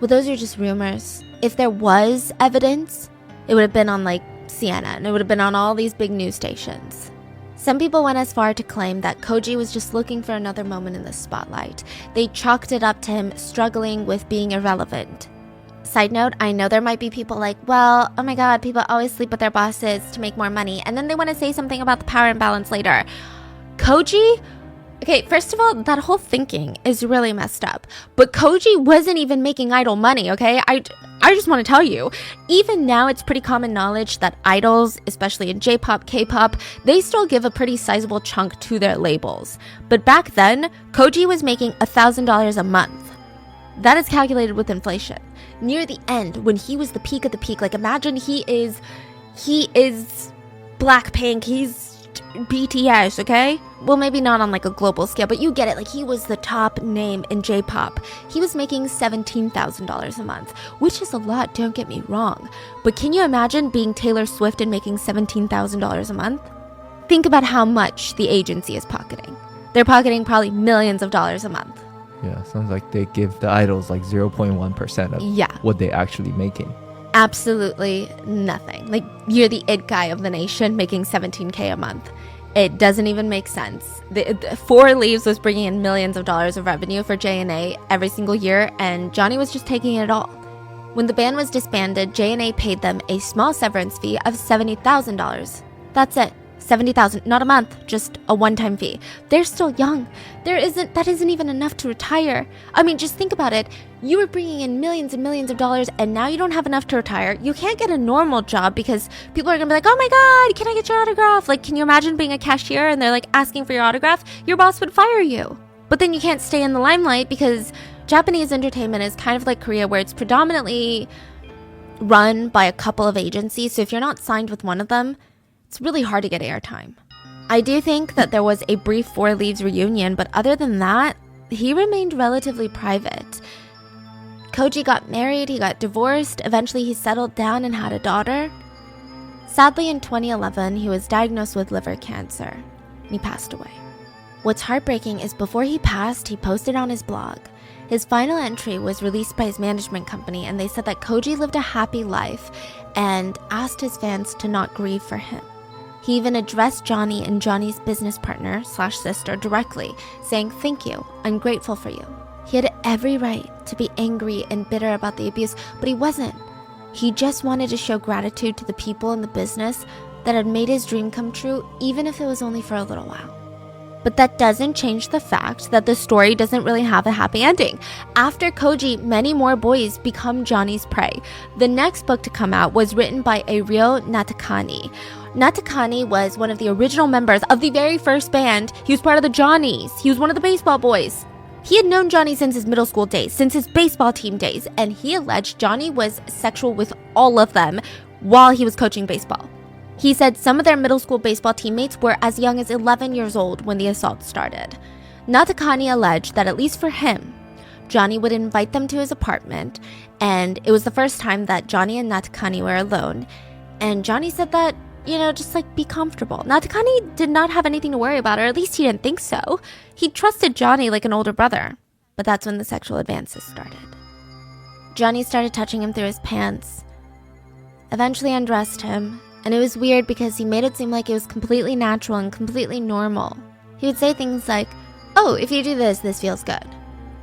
well, those are just rumors. If there was evidence, it would have been on like CNN. It would have been on all these big news stations. Some people went as far to claim that Koji was just looking for another moment in the spotlight. They chalked it up to him struggling with being irrelevant. Side note, I know there might be people like, well, oh my god, people always sleep with their bosses to make more money, and then they want to say something about the power imbalance later. Koji? Okay, first of all, that whole thinking is really messed up. But Koji wasn't even making idol money, okay? I just want to tell you, even now it's pretty common knowledge that idols, especially in J-pop, K-pop, they still give a pretty sizable chunk to their labels. But back then, Koji was making $1,000 a month. That is calculated with inflation. Near the end, when he was the peak of the peak, like imagine he is Blackpink, he's BTS, okay? Well, maybe not on like a global scale, but you get it. Like he was the top name in J-pop. He was making $17,000 a month, which is a lot, don't get me wrong. But can you imagine being Taylor Swift and making $17,000 a month? Think about how much the agency is pocketing. They're pocketing probably millions of dollars a month. Yeah, sounds like they give the idols like 0.1% of what they actually making. Absolutely nothing. Like, you're the it guy of the nation making $17K a month. It doesn't even make sense. The 4 Leaves was bringing in millions of dollars of revenue for JNA every single year, and Johnny was just taking it all. When the band was disbanded, JNA paid them a small severance fee of $70,000. That's it. $70,000, not a month, just a one-time fee. They're still young. That isn't even enough to retire. I mean, just think about it. You were bringing in millions and millions of dollars, and now you don't have enough to retire. You can't get a normal job because people are gonna be like, oh my God, can I get your autograph? Like, can you imagine being a cashier and they're like asking for your autograph? Your boss would fire you. But then you can't stay in the limelight because Japanese entertainment is kind of like Korea, where it's predominantly run by a couple of agencies. So if you're not signed with one of them, it's really hard to get airtime. I do think that there was a brief Four Leaves reunion, but other than that, he remained relatively private. Koji got married, he got divorced, eventually he settled down and had a daughter. Sadly, in 2011, he was diagnosed with liver cancer, and he passed away. What's heartbreaking is before he passed, he posted on his blog. His final entry was released by his management company, and they said that Koji lived a happy life and asked his fans to not grieve for him. He even addressed Johnny and Johnny's business partner / sister directly, saying, "Thank you, I'm grateful for you." He had every right to be angry and bitter about the abuse, but he wasn't. He just wanted to show gratitude to the people in the business that had made his dream come true, even if it was only for a little while. But that doesn't change the fact that the story doesn't really have a happy ending. After Koji, many more boys become Johnny's prey. The next book to come out was written by Ryo Natakani. Natakani was one of the original members of the very first band. He was part of the Johnnies. He was one of the baseball boys. He had known Johnny since his middle school days, since his baseball team days, and he alleged Johnny was sexual with all of them while he was coaching baseball. He said some of their middle school baseball teammates were as young as 11 years old when the assault started. Natakani alleged that at least for him, Johnny would invite them to his apartment, and it was the first time that Johnny and Natakani were alone. And Johnny said that, just like be comfortable. Natakani did not have anything to worry about, or at least he didn't think so. He trusted Johnny like an older brother. But that's when the sexual advances started. Johnny started touching him through his pants, eventually undressed him, and it was weird because he made it seem like it was completely natural and completely normal. He would say things like, "Oh, if you do this, this feels good."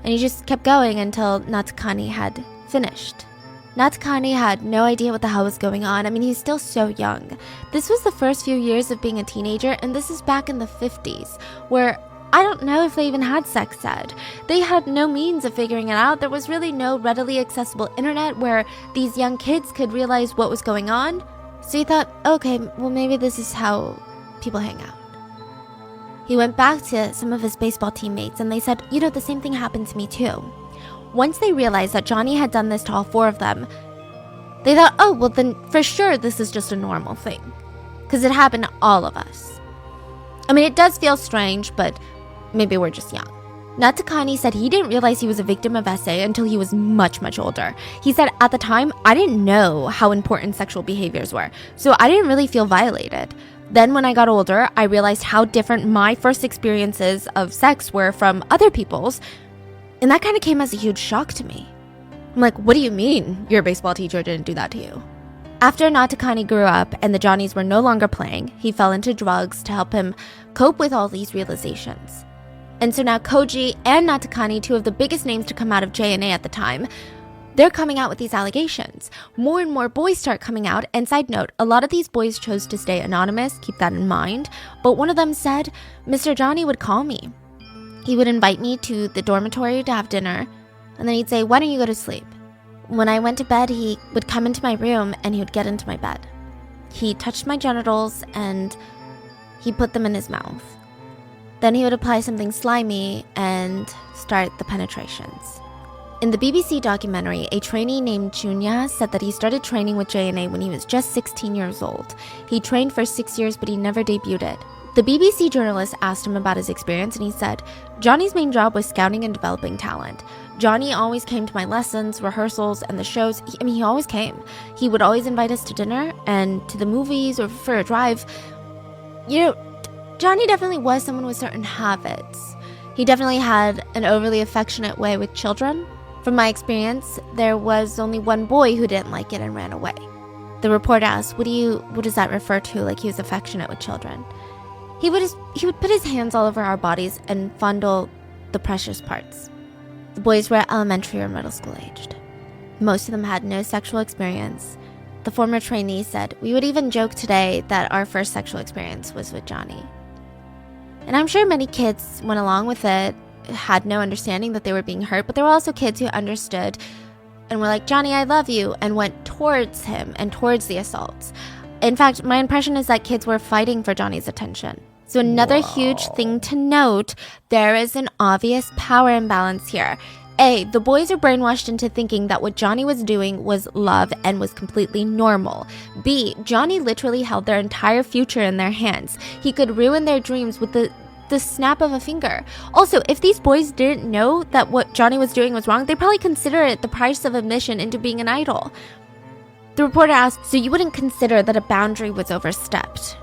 And he just kept going until Natakani had finished. Natakani had no idea what the hell was going on. I mean, he's still so young. This was the first few years of being a teenager, and this is back in the 50s, where I don't know if they even had sex ed. They had no means of figuring it out. There was really no readily accessible internet where these young kids could realize what was going on. So he thought, okay, well maybe this is how people hang out. He went back to some of his baseball teammates and they said, the same thing happened to me too. Once they realized that Johnny had done this to all four of them, they thought, oh, well then for sure this is just a normal thing. Because it happened to all of us. I mean, it does feel strange, but maybe we're just young. Natakani said he didn't realize he was a victim of SA until he was much, much older. He said, at the time, I didn't know how important sexual behaviors were, so I didn't really feel violated. Then when I got older, I realized how different my first experiences of sex were from other people's, and that kind of came as a huge shock to me. I'm like, what do you mean your baseball teacher didn't do that to you? After Natakani grew up and the Johnnies were no longer playing, he fell into drugs to help him cope with all these realizations. And so now Koji and Natakani, two of the biggest names to come out of JNA at the time, they're coming out with these allegations. More and more boys start coming out, and side note, a lot of these boys chose to stay anonymous, keep that in mind, but one of them said, Mr. Johnny would call me. He would invite me to the dormitory to have dinner, and then he'd say, why don't you go to sleep? When I went to bed, he would come into my room and he would get into my bed. He touched my genitals and he put them in his mouth. Then he would apply something slimy and start the penetrations. In the BBC documentary, a trainee named Junya said that he started training with JNA when he was just 16 years old. He trained for 6 years, but he never debuted. The BBC journalist asked him about his experience, and he said, Johnny's main job was scouting and developing talent. Johnny always came to my lessons, rehearsals, and the shows. He always came. He would always invite us to dinner and to the movies or for a drive. Johnny definitely was someone with certain habits. He definitely had an overly affectionate way with children. From my experience, there was only one boy who didn't like it and ran away. The reporter asked, what does that refer to, like he was affectionate with children? He would put his hands all over our bodies and fondle the precious parts. The boys were elementary or middle school aged. Most of them had no sexual experience. the former trainee said, "We would even joke today that our first sexual experience was with Johnny." And I'm sure many kids went along with it, had no understanding that they were being hurt, but there were also kids who understood and were like, "Johnny, I love you," and went towards him and towards the assaults. In fact, my impression is that kids were fighting for Johnny's attention. So another huge thing to note, there is an obvious power imbalance here. A, the boys are brainwashed into thinking that what Johnny was doing was love and was completely normal. B, Johnny literally held their entire future in their hands. He could ruin their dreams with the snap of a finger. Also, if these boys didn't know that what Johnny was doing was wrong, they'd probably consider it the price of admission into being an idol. The reporter asked, "So you wouldn't consider that a boundary was overstepped?"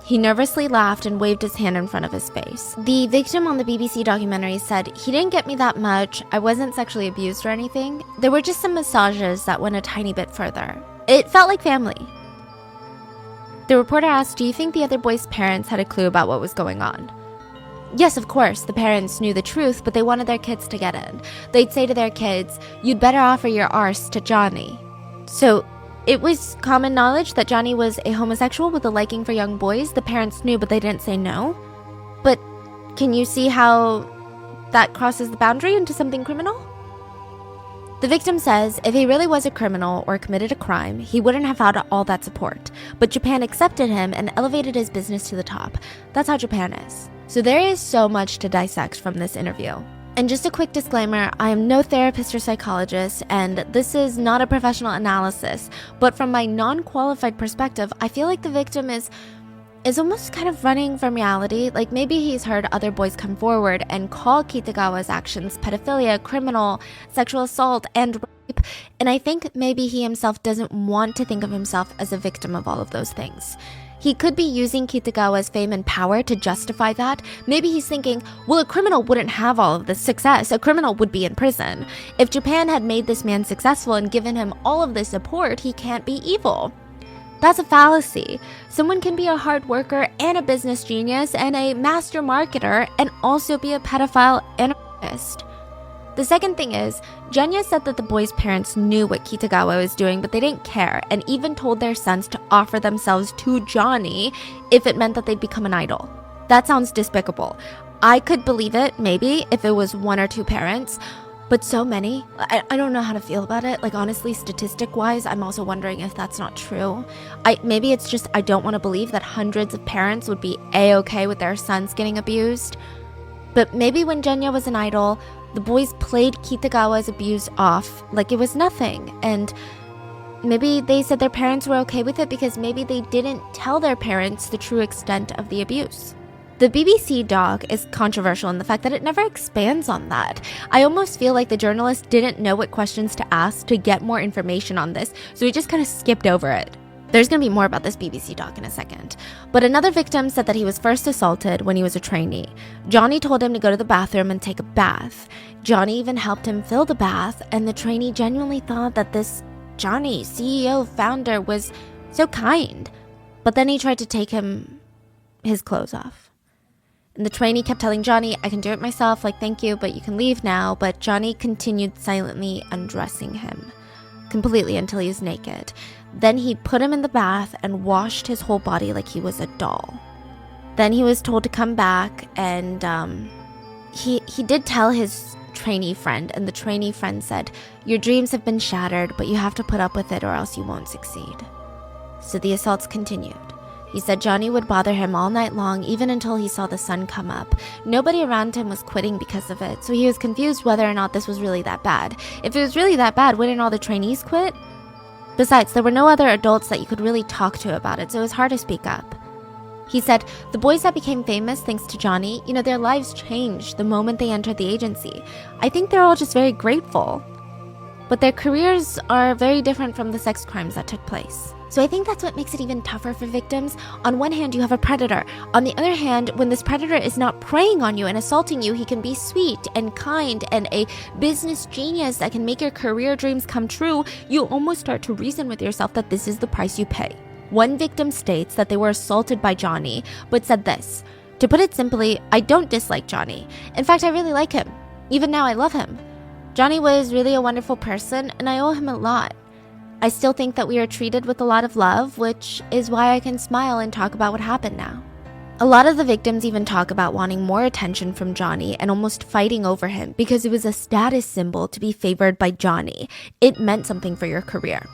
He nervously laughed and waved his hand in front of his face. The victim on the BBC documentary said, "He didn't get me that much. I wasn't sexually abused or anything. There were just some massages that went a tiny bit further. It felt like family." The reporter asked, "Do you think the other boys' parents had a clue about what was going on?" Yes, of course, the parents knew the truth, but they wanted their kids to get in. They'd say to their kids, "You'd better offer your arse to Johnny." So it was common knowledge that Johnny was a homosexual with a liking for young boys. The parents knew, but they didn't say no. But can you see how that crosses the boundary into something criminal? The victim says if he really was a criminal or committed a crime, he wouldn't have had all that support. But Japan accepted him and elevated his business to the top. That's how Japan is. So there is so much to dissect from this interview. And just a quick disclaimer, I am no therapist or psychologist, and this is not a professional analysis, but from my non-qualified perspective, I feel like the victim is almost kind of running from reality. Like maybe he's heard other boys come forward and call Kitagawa's actions pedophilia, criminal, sexual assault, and rape, and I think maybe he himself doesn't want to think of himself as a victim of all of those things. He could be using Kitagawa's fame and power to justify that. Maybe he's thinking, well, a criminal wouldn't have all of this success. A criminal would be in prison. If Japan had made this man successful and given him all of this support, he can't be evil. That's a fallacy. Someone can be a hard worker and a business genius and a master marketer and also be a pedophile and a rapist. The second thing is, Genya said that the boys' parents knew what Kitagawa was doing, but they didn't care and even told their sons to offer themselves to Johnny if it meant that they'd become an idol. That sounds despicable. I could believe it, maybe, if it was one or two parents, but so many, I don't know how to feel about it. Like, honestly, statistic-wise, I'm also wondering if that's not true. Maybe it's just I don't want to believe that hundreds of parents would be A-okay with their sons getting abused. But maybe when Genya was an idol, the boys played Kitagawa's abuse off like it was nothing, and maybe they said their parents were okay with it because maybe they didn't tell their parents the true extent of the abuse. The BBC doc is controversial in the fact that it never expands on that. I almost feel like the journalist didn't know what questions to ask to get more information on this, so he just kind of skipped over it. There's going to be more about this BBC doc in a second. But another victim said that he was first assaulted when he was a trainee. Johnny told him to go to the bathroom and take a bath. Johnny even helped him fill the bath, and the trainee genuinely thought that this Johnny, CEO, founder, was so kind. But then he tried to take his clothes off. And the trainee kept telling Johnny, "I can do it myself, like thank you, but you can leave now." But Johnny continued silently undressing him completely until he was naked. Then he put him in the bath and washed his whole body like he was a doll. Then he was told to come back, and he did tell his trainee friend, and the trainee friend said, "Your dreams have been shattered, but you have to put up with it or else you won't succeed." So the assaults continued. He said Johnny would bother him all night long, even until he saw the sun come up. Nobody around him was quitting because of it, so he was confused whether or not this was really that bad. If it was really that bad, wouldn't all the trainees quit? Besides, there were no other adults that you could really talk to about it, so it was hard to speak up. He said, the boys that became famous thanks to Johnny, their lives changed the moment they entered the agency. I think they're all just very grateful. But their careers are very different from the sex crimes that took place. So I think that's what makes it even tougher for victims. On one hand, you have a predator. On the other hand, when this predator is not preying on you and assaulting you, he can be sweet and kind and a business genius that can make your career dreams come true. You almost start to reason with yourself that this is the price you pay. One victim states that they were assaulted by Johnny, but said this: "To put it simply, I don't dislike Johnny. In fact, I really like him. Even now, I love him. Johnny was really a wonderful person, and I owe him a lot. I still think that we are treated with a lot of love, which is why I can smile and talk about what happened now. A lot of the victims even talk about wanting more attention from Johnny and almost fighting over him because it was a status symbol to be favored by Johnny. It meant something for your career.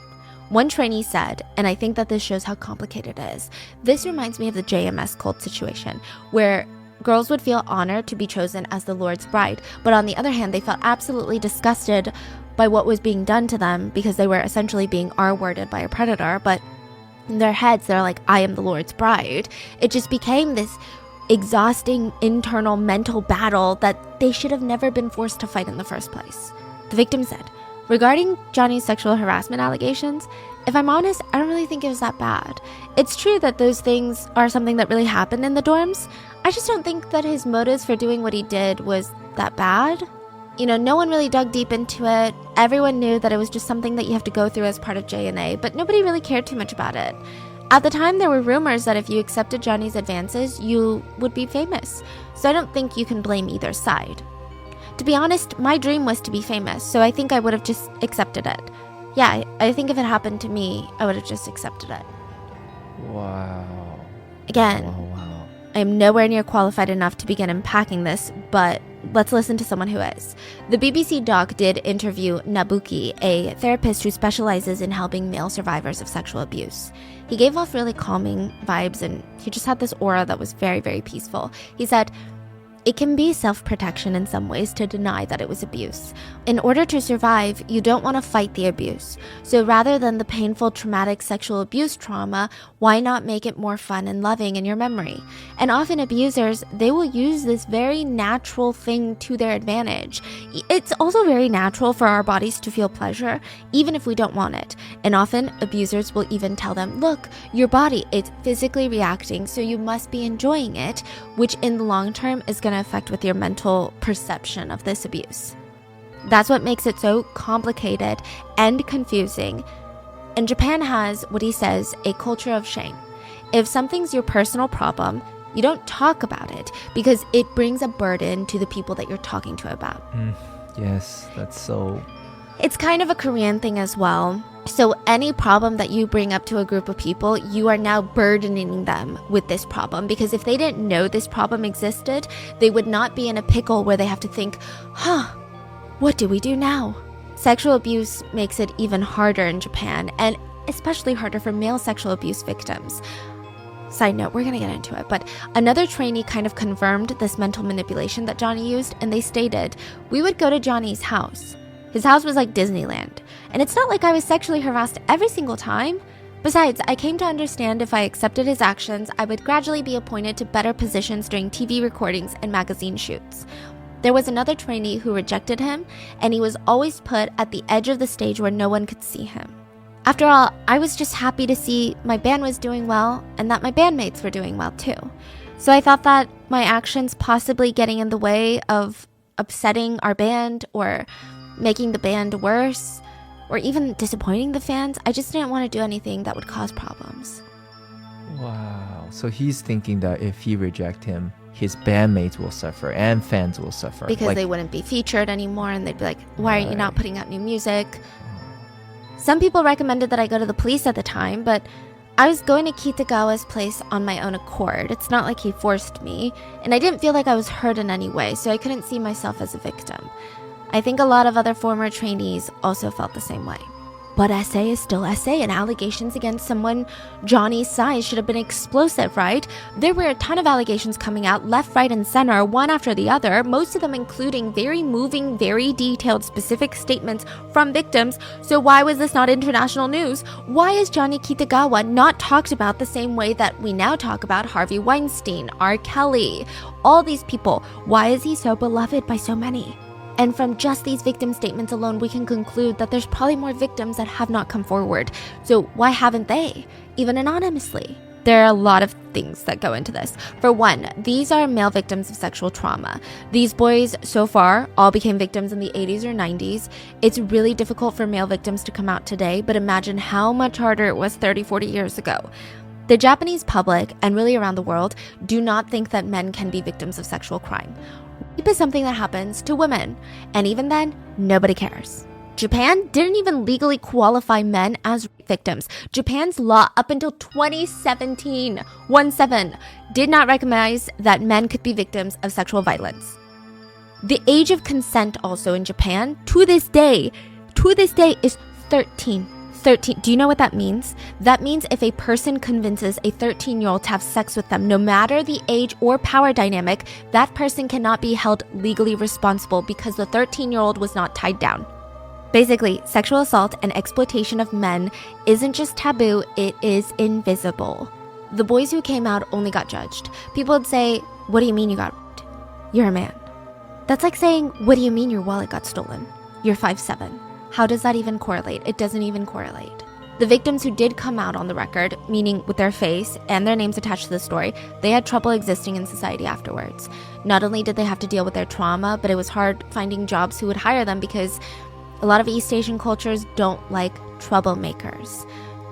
One trainee said, and I think that this shows how complicated it is, this reminds me of the JMS cult situation, where girls would feel honored to be chosen as the Lord's bride, but on the other hand, they felt absolutely disgusted by what was being done to them because they were essentially being R-worded by a predator, but in their heads, they're like, I am the Lord's bride. It just became this exhausting internal mental battle that they should have never been forced to fight in the first place. The victim said, regarding Johnny's sexual harassment allegations, if I'm honest, I don't really think it was that bad. It's true that those things are something that really happened in the dorms. I just don't think that his motives for doing what he did was that bad. You know, no one really dug deep into it. Everyone knew that it was just something that you have to go through as part of JNA, but nobody really cared too much about it. At the time, there were rumors that if you accepted Johnny's advances, you would be famous. So I don't think you can blame either side. To be honest, my dream was to be famous, so I think I would have just accepted it. Yeah, I think if it happened to me, I would have just accepted it. Wow. Again, Wow. I am nowhere near qualified enough to begin unpacking this, but let's listen to someone who is. The BBC doc did interview Nabuki, a therapist who specializes in helping male survivors of sexual abuse. He gave off really calming vibes, and he just had this aura that was very, very peaceful. He said, it can be self-protection in some ways to deny that it was abuse. In order to survive, you don't want to fight the abuse. So rather than the painful, traumatic sexual abuse trauma, why not make it more fun and loving in your memory? And often abusers, they will use this very natural thing to their advantage. It's also very natural for our bodies to feel pleasure, even if we don't want it. And often abusers will even tell them, look, your body, it's physically reacting, so you must be enjoying it, which in the long term is going to affect with your mental perception of this abuse. That's what makes it so complicated and confusing. And Japan has, what he says, a culture of shame. If something's your personal problem, you don't talk about it because it brings a burden to the people that you're talking to about. Yes, that's so... It's kind of a Korean thing as well. So any problem that you bring up to a group of people, you are now burdening them with this problem, because if they didn't know this problem existed, they would not be in a pickle where they have to think, what do we do now? Sexual abuse makes it even harder in Japan, and especially harder for male sexual abuse victims. Side note, we're going to get into it, but another trainee kind of confirmed this mental manipulation that Johnny used, and they stated, we would go to Johnny's house. His house was like Disneyland. And it's not like I was sexually harassed every single time. Besides, I came to understand if I accepted his actions, I would gradually be appointed to better positions during TV recordings and magazine shoots. There was another trainee who rejected him, and he was always put at the edge of the stage where no one could see him. After all, I was just happy to see my band was doing well and that my bandmates were doing well too. So I thought that my actions possibly getting in the way of upsetting our band or making the band worse, or even disappointing the fans, I just didn't want to do anything that would cause problems. Wow. So he's thinking that if he reject him, his bandmates will suffer and fans will suffer. Because they wouldn't be featured anymore, and they'd be like, why aren't you not putting out new music? Some people recommended that I go to the police at the time, but I was going to Kitagawa's place on my own accord. It's not like he forced me, and I didn't feel like I was hurt in any way, so I couldn't see myself as a victim. I think a lot of other former trainees also felt the same way. But essay is still essay, and allegations against someone Johnny's size should have been explosive, right? There were a ton of allegations coming out left, right, and center, one after the other, most of them including very moving, very detailed, specific statements from victims. So why was this not international news? Why is Johnny Kitagawa not talked about the same way that we now talk about Harvey Weinstein, R. Kelly, all these people? Why is he so beloved by so many? And from just these victim statements alone, we can conclude that there's probably more victims that have not come forward. So why haven't they, even anonymously? There are a lot of things that go into this. For one, these are male victims of sexual trauma. These boys, so far, all became victims in the 80s or 90s. It's really difficult for male victims to come out today, but imagine how much harder it was 30, 40 years ago. The Japanese public, and really around the world, do not think that men can be victims of sexual crime. Rape is something that happens to women, and even then, nobody cares. Japan didn't even legally qualify men as victims. Japan's law up until 2017, 17, did not recognize that men could be victims of sexual violence. The age of consent also in Japan, to this day, is 13. 13. Do you know what that means? That means if a person convinces a 13-year-old to have sex with them, no matter the age or power dynamic, that person cannot be held legally responsible because the 13-year-old was not tied down. Basically, sexual assault and exploitation of men isn't just taboo, it is invisible. The boys who came out only got judged. People would say, "What do you mean you got raped? You're a man." That's like saying, "What do you mean your wallet got stolen? You're 5'7". How does that even correlate? It doesn't even correlate. The victims who did come out on the record, meaning with their face and their names attached to the story, they had trouble existing in society afterwards. Not only did they have to deal with their trauma, but it was hard finding jobs who would hire them because a lot of East Asian cultures don't like troublemakers,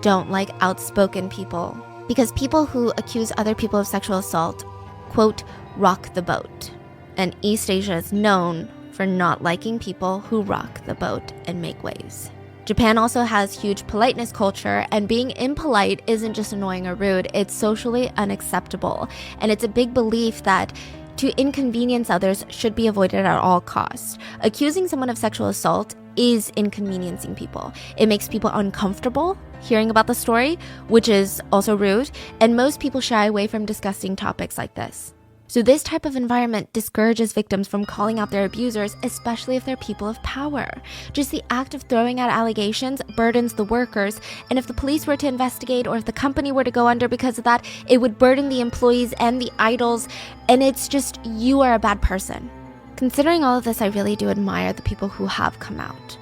don't like outspoken people, because people who accuse other people of sexual assault, quote, rock the boat. And East Asia is known for not liking people who rock the boat and make waves. Japan also has huge politeness culture, and being impolite isn't just annoying or rude, it's socially unacceptable. And it's a big belief that to inconvenience others should be avoided at all costs. Accusing someone of sexual assault is inconveniencing people. It makes people uncomfortable hearing about the story, which is also rude, and most people shy away from discussing topics like this. So this type of environment discourages victims from calling out their abusers, especially if they're people of power. Just the act of throwing out allegations burdens the workers, and if the police were to investigate or if the company were to go under because of that, it would burden the employees and the idols, and it's just, you are a bad person. Considering all of this, I really do admire the people who have come out.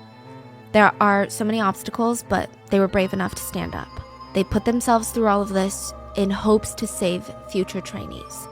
There are so many obstacles, but they were brave enough to stand up. They put themselves through all of this in hopes to save future trainees.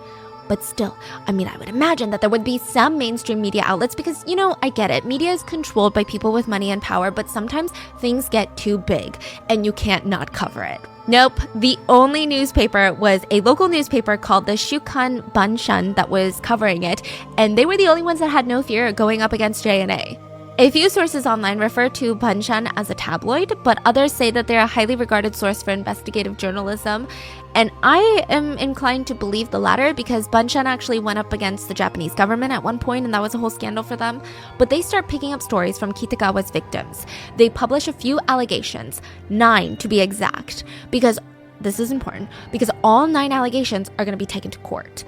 But still, I would imagine that there would be some mainstream media outlets because, I get it. Media is controlled by people with money and power, but sometimes things get too big and you can't not cover it. Nope, the only newspaper was a local newspaper called the Shukan Banshan that was covering it, and they were the only ones that had no fear of going up against JNA. A few sources online refer to Banshan as a tabloid, but others say that they're a highly regarded source for investigative journalism. And I am inclined to believe the latter because Banshan actually went up against the Japanese government at one point, and that was a whole scandal for them. But they start picking up stories from Kitagawa's victims. They publish a few allegations, 9 to be exact, because this is important, because all 9 allegations are going to be taken to court.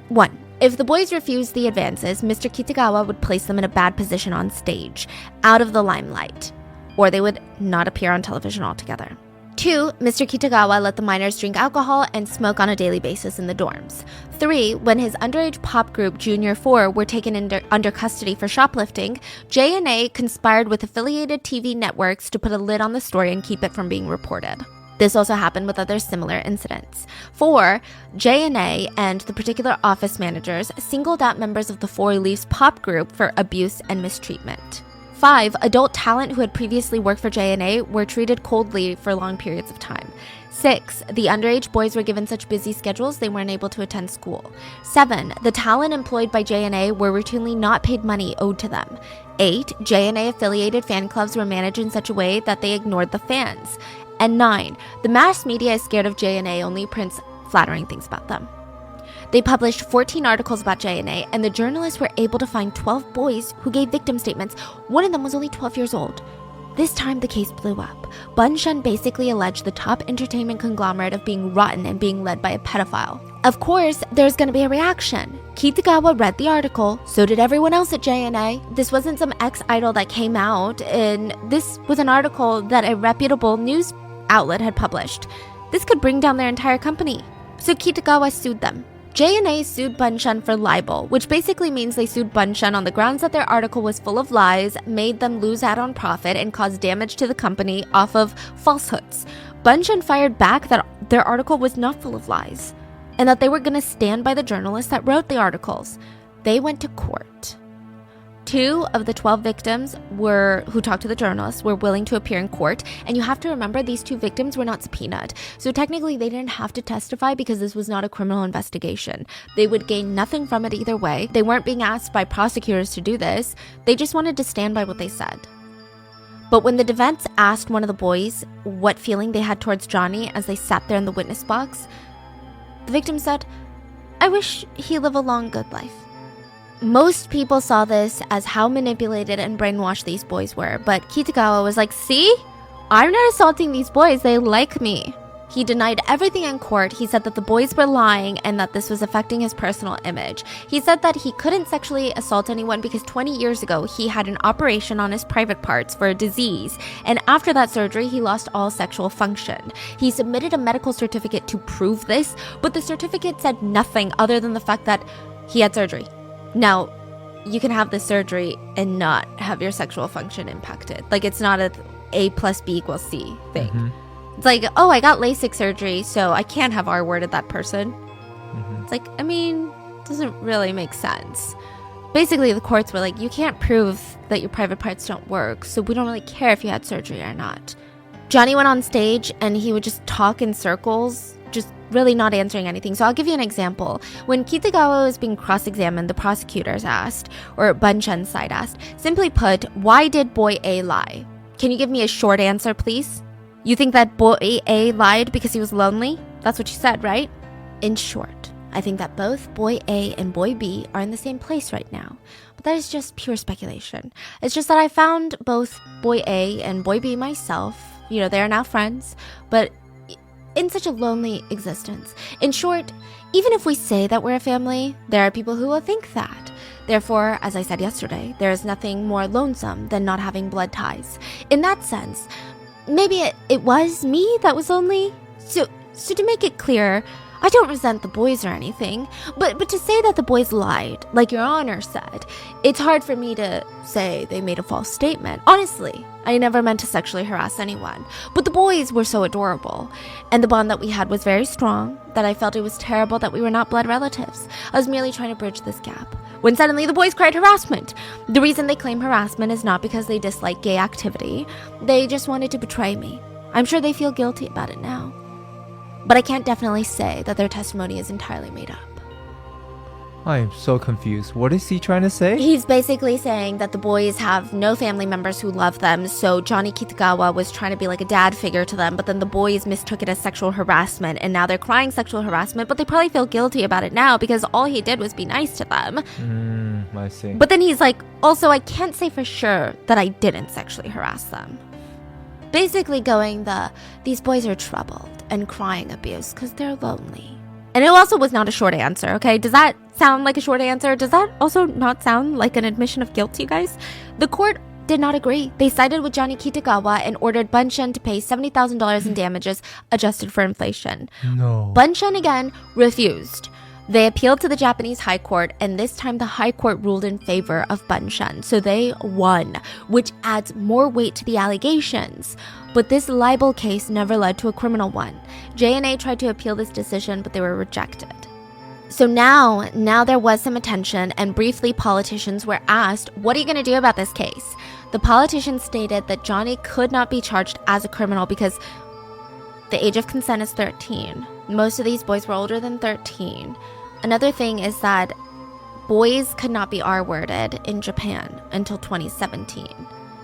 1. If the boys refused the advances, Mr. Kitagawa would place them in a bad position on stage, out of the limelight, or they would not appear on television altogether. 2. Mr. Kitagawa let the minors drink alcohol and smoke on a daily basis in the dorms. 3. When his underage pop group Junior 4 were taken under custody for shoplifting, JNA conspired with affiliated TV networks to put a lid on the story and keep it from being reported. This also happened with other similar incidents. 4. JNA and the particular office managers singled out members of the Four Leaves pop group for abuse and mistreatment. 5. Adult talent who had previously worked for JNA were treated coldly for long periods of time. 6. The underage boys were given such busy schedules they weren't able to attend school. 7. The talent employed by JNA were routinely not paid money owed to them. 8. JNA-affiliated fan clubs were managed in such a way that they ignored the fans. And 9. The mass media is scared of JNA, only prints flattering things about them. They published 14 articles about JNA, and the journalists were able to find 12 boys who gave victim statements. One of them was only 12 years old. This time, the case blew up. Banshan basically alleged the top entertainment conglomerate of being rotten and being led by a pedophile. Of course, there's going to be a reaction. Kitagawa read the article, so did everyone else at JNA. This wasn't some ex-idol that came out, and this was an article that a reputable news outlet had published. This could bring down their entire company. So Kitagawa sued them. JNA sued Banshan for libel, which basically means they sued Banshan on the grounds that their article was full of lies, made them lose out on profit, and caused damage to the company off of falsehoods. Banshan fired back that their article was not full of lies, and that they were going to stand by the journalists that wrote the articles. They went to court. 2 of the 12 victims who talked to the journalists were willing to appear in court, and you have to remember these 2 victims were not subpoenaed. So technically they didn't have to testify because this was not a criminal investigation. They would gain nothing from it either way. They weren't being asked by prosecutors to do this. They just wanted to stand by what they said. But when the defense asked one of the boys what feeling they had towards Johnny as they sat there in the witness box, the victim said, "I wish he lived a long, good life." Most people saw this as how manipulated and brainwashed these boys were, but Kitagawa was like, "See? I'm not assaulting these boys, they like me." He denied everything in court. He said that the boys were lying and that this was affecting his personal image. He said that he couldn't sexually assault anyone because 20 years ago he had an operation on his private parts for a disease, and after that surgery he lost all sexual function. He submitted a medical certificate to prove this, but the certificate said nothing other than the fact that he had surgery. Now, you can have this surgery and not have your sexual function impacted. Like, it's not A plus B equals C thing. Mm-hmm. It's like, oh, I got LASIK surgery, so I can't have R-worded that person. Mm-hmm. It's like, I mean, doesn't really make sense. Basically, the courts were like, you can't prove that your private parts don't work, so we don't really care if you had surgery or not. Johnny went on stage and he would just talk in circles, just really not answering anything. So I'll give you an example. When Kitagawa was being cross-examined, the prosecutors asked, or Bunchen's side asked, simply put, why did boy A lie? Can you give me a short answer, please? You think that boy A lied because he was lonely? That's what you said, right? In short, I think that both boy A and boy B are in the same place right now. But that is just pure speculation. It's just that I found both boy A and boy B myself. You know, they are now friends, but in such a lonely existence. In short, even if we say that we're a family, there are people who will think that. Therefore, as I said yesterday, there is nothing more lonesome than not having blood ties. In that sense, maybe it was me that was lonely. So to make it clear, I don't resent the boys or anything, but to say that the boys lied, like Your Honor said, it's hard for me to say they made a false statement. Honestly, I never meant to sexually harass anyone, but the boys were so adorable, and the bond that we had was very strong that I felt it was terrible that we were not blood relatives. I was merely trying to bridge this gap. When suddenly the boys cried harassment. The reason they claim harassment is not because they dislike gay activity. They just wanted to betray me. I'm sure they feel guilty about it now. But I can't definitely say that their testimony is entirely made up. I am so confused. What is he trying to say? He's basically saying that the boys have no family members who love them, so Johnny Kitagawa was trying to be like a dad figure to them, but then the boys mistook it as sexual harassment, and now they're crying sexual harassment, but they probably feel guilty about it now because all he did was be nice to them. I see. But then he's like, also, I can't say for sure that I didn't sexually harass them. Basically going these boys are troubled and crying abuse because they're lonely. And it also was not a short answer, okay? Does that sound like a short answer? Does that also not sound like an admission of guilt, you guys? The court did not agree. They sided with Johnny Kitagawa and ordered Bunchen to pay $70,000 in damages adjusted for inflation. No. Bunchen again refused. They appealed to the Japanese High Court, and this time the High Court ruled in favor of Bunchen, so they won, which adds more weight to the allegations. But this libel case never led to a criminal one. J&A tried to appeal this decision, but they were rejected. So now there was some attention, and briefly politicians were asked, what are you going to do about this case? The politicians stated that Johnny could not be charged as a criminal because the age of consent is 13. Most of these boys were older than 13. Another thing is that boys could not be R-worded in Japan until 2017.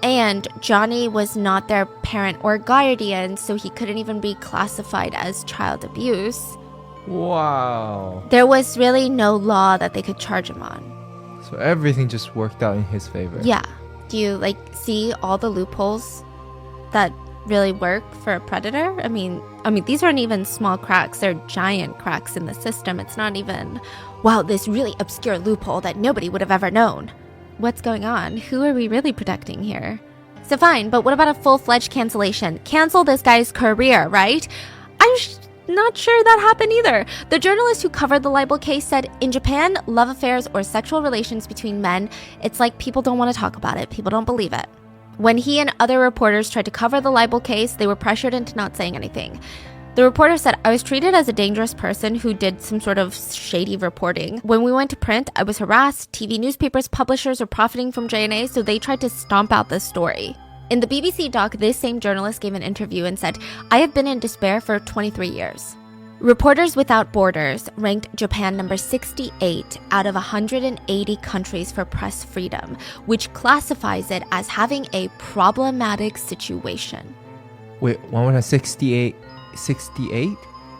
And Johnny was not their parent or guardian, so he couldn't even be classified as child abuse. Wow. There was really no law that they could charge him on. So everything just worked out in his favor. Yeah. Do you see all the loopholes that really work for a predator? I mean, these aren't even small cracks. They're giant cracks in the system. It's not even, wow, this really obscure loophole that nobody would have ever known. What's going on? Who are we really protecting here? So fine, but what about a full-fledged cancellation? Cancel this guy's career, right? I'm not sure that happened either. The journalist who covered the libel case said, in Japan, love affairs or sexual relations between men, it's like people don't want to talk about it. People don't believe it. When he and other reporters tried to cover the libel case, they were pressured into not saying anything. The reporter said, I was treated as a dangerous person who did some sort of shady reporting. When we went to print, I was harassed. TV newspapers, publishers are profiting from J&A, so they tried to stomp out this story. In the BBC doc, this same journalist gave an interview and said, I have been in despair for 23 years. Reporters Without Borders ranked Japan number 68 out of 180 countries for press freedom, which classifies it as having a problematic situation. Wait, 168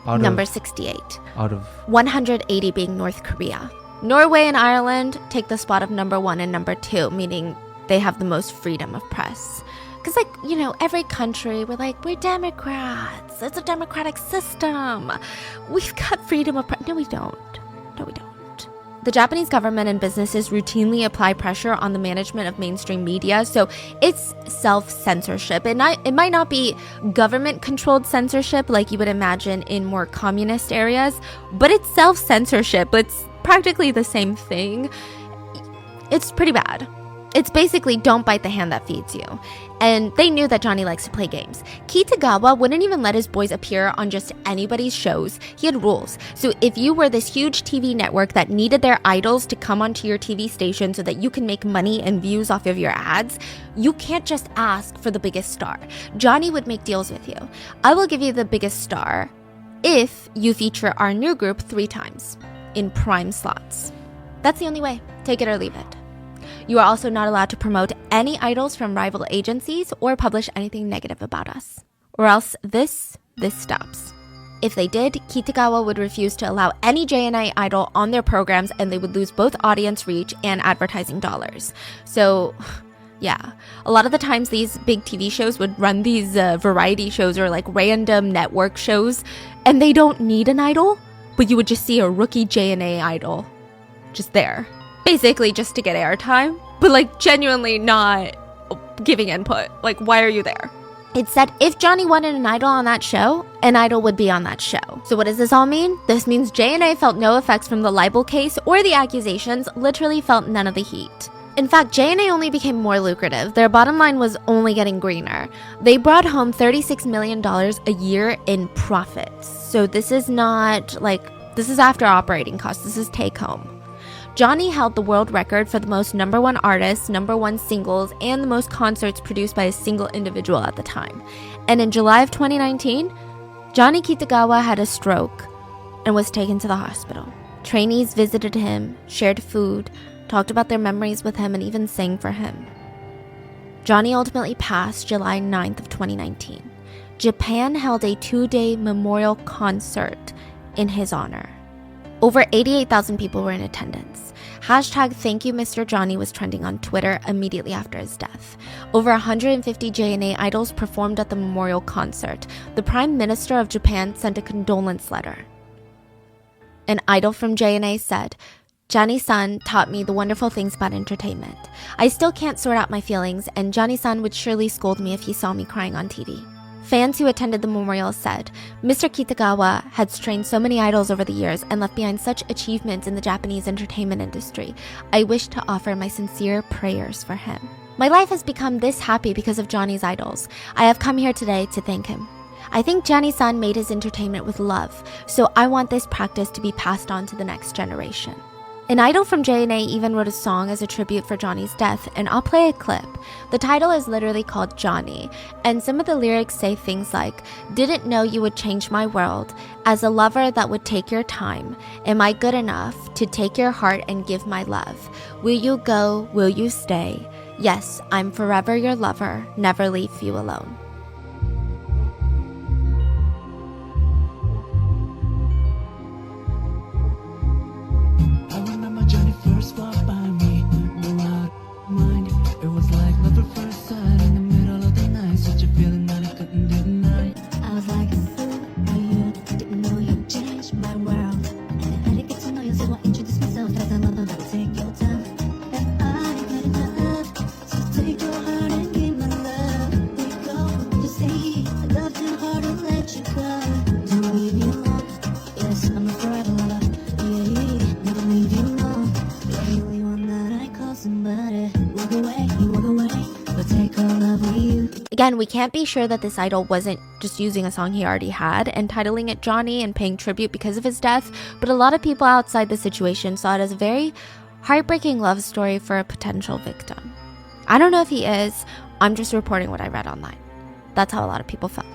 out Number of 68. out of 180 being North Korea. Norway and Ireland take the spot of number 1 and number 2, meaning they have the most freedom of press. Because, every country, we're Democrats. It's a democratic system. We've got freedom of press. No, we don't. No, we don't. The Japanese government and businesses routinely apply pressure on the management of mainstream media, so it's self-censorship. It might not be government-controlled censorship like you would imagine in more communist areas, but it's self-censorship. It's practically the same thing. It's pretty bad. It's basically don't bite the hand that feeds you. And they knew that Johnny likes to play games. Kitagawa wouldn't even let his boys appear on just anybody's shows. He had rules. So if you were this huge TV network that needed their idols to come onto your TV station so that you can make money and views off of your ads, you can't just ask for the biggest star. Johnny would make deals with you. I will give you the biggest star if you feature our new group 3 times in prime slots. That's the only way. Take it or leave it. You are also not allowed to promote any idols from rival agencies or publish anything negative about us. Or else this stops. If they did, Kitagawa would refuse to allow any JNA idol on their programs, and they would lose both audience reach and advertising dollars. So, yeah, a lot of the times these big TV shows would run these variety shows or random network shows, and they don't need an idol, but you would just see a rookie JNA idol just there. Basically just to get airtime, but genuinely not giving input. Why are you there? It said if Johnny wanted an idol on that show, an idol would be on that show. So what does this all mean? This means JNA felt no effects from the libel case or the accusations, literally felt none of the heat. In fact, JNA only became more lucrative. Their bottom line was only getting greener. They brought home $36 million a year in profits. So this is not this is after operating costs. This is take home. Johnny held the world record for the most number 1 artists, number 1 singles, and the most concerts produced by a single individual at the time. And in July of 2019, Johnny Kitagawa had a stroke and was taken to the hospital. Trainees visited him, shared food, talked about their memories with him, and even sang for him. Johnny ultimately passed July 9th of 2019. Japan held a 2-day memorial concert in his honor. Over 88,000 people were in attendance. Hashtag Thank You Mr. Johnny was trending on Twitter immediately after his death. Over 150 JNA idols performed at the memorial concert. The Prime Minister of Japan sent a condolence letter. An idol from JNA said, Johnny-san taught me the wonderful things about entertainment. I still can't sort out my feelings, and Johnny-san would surely scold me if he saw me crying on TV. Fans who attended the memorial said, Mr. Kitagawa had trained so many idols over the years and left behind such achievements in the Japanese entertainment industry. I wish to offer my sincere prayers for him. My life has become this happy because of Johnny's idols. I have come here today to thank him. I think Johnny-san made his entertainment with love, so I want this practice to be passed on to the next generation. An idol from JNA even wrote a song as a tribute for Johnny's death, and I'll play a clip. The title is literally called Johnny, and some of the lyrics say things like, didn't know you would change my world, as a lover that would take your time. Am I good enough to take your heart and give my love? Will you go, will you stay? Yes, I'm forever your lover, never leave you alone. Again, we can't be sure that this idol wasn't just using a song he already had and titling it Johnny and paying tribute because of his death, but a lot of people outside the situation saw it as a very heartbreaking love story for a potential victim. I don't know if he is, I'm just reporting what I read online. That's how a lot of people felt.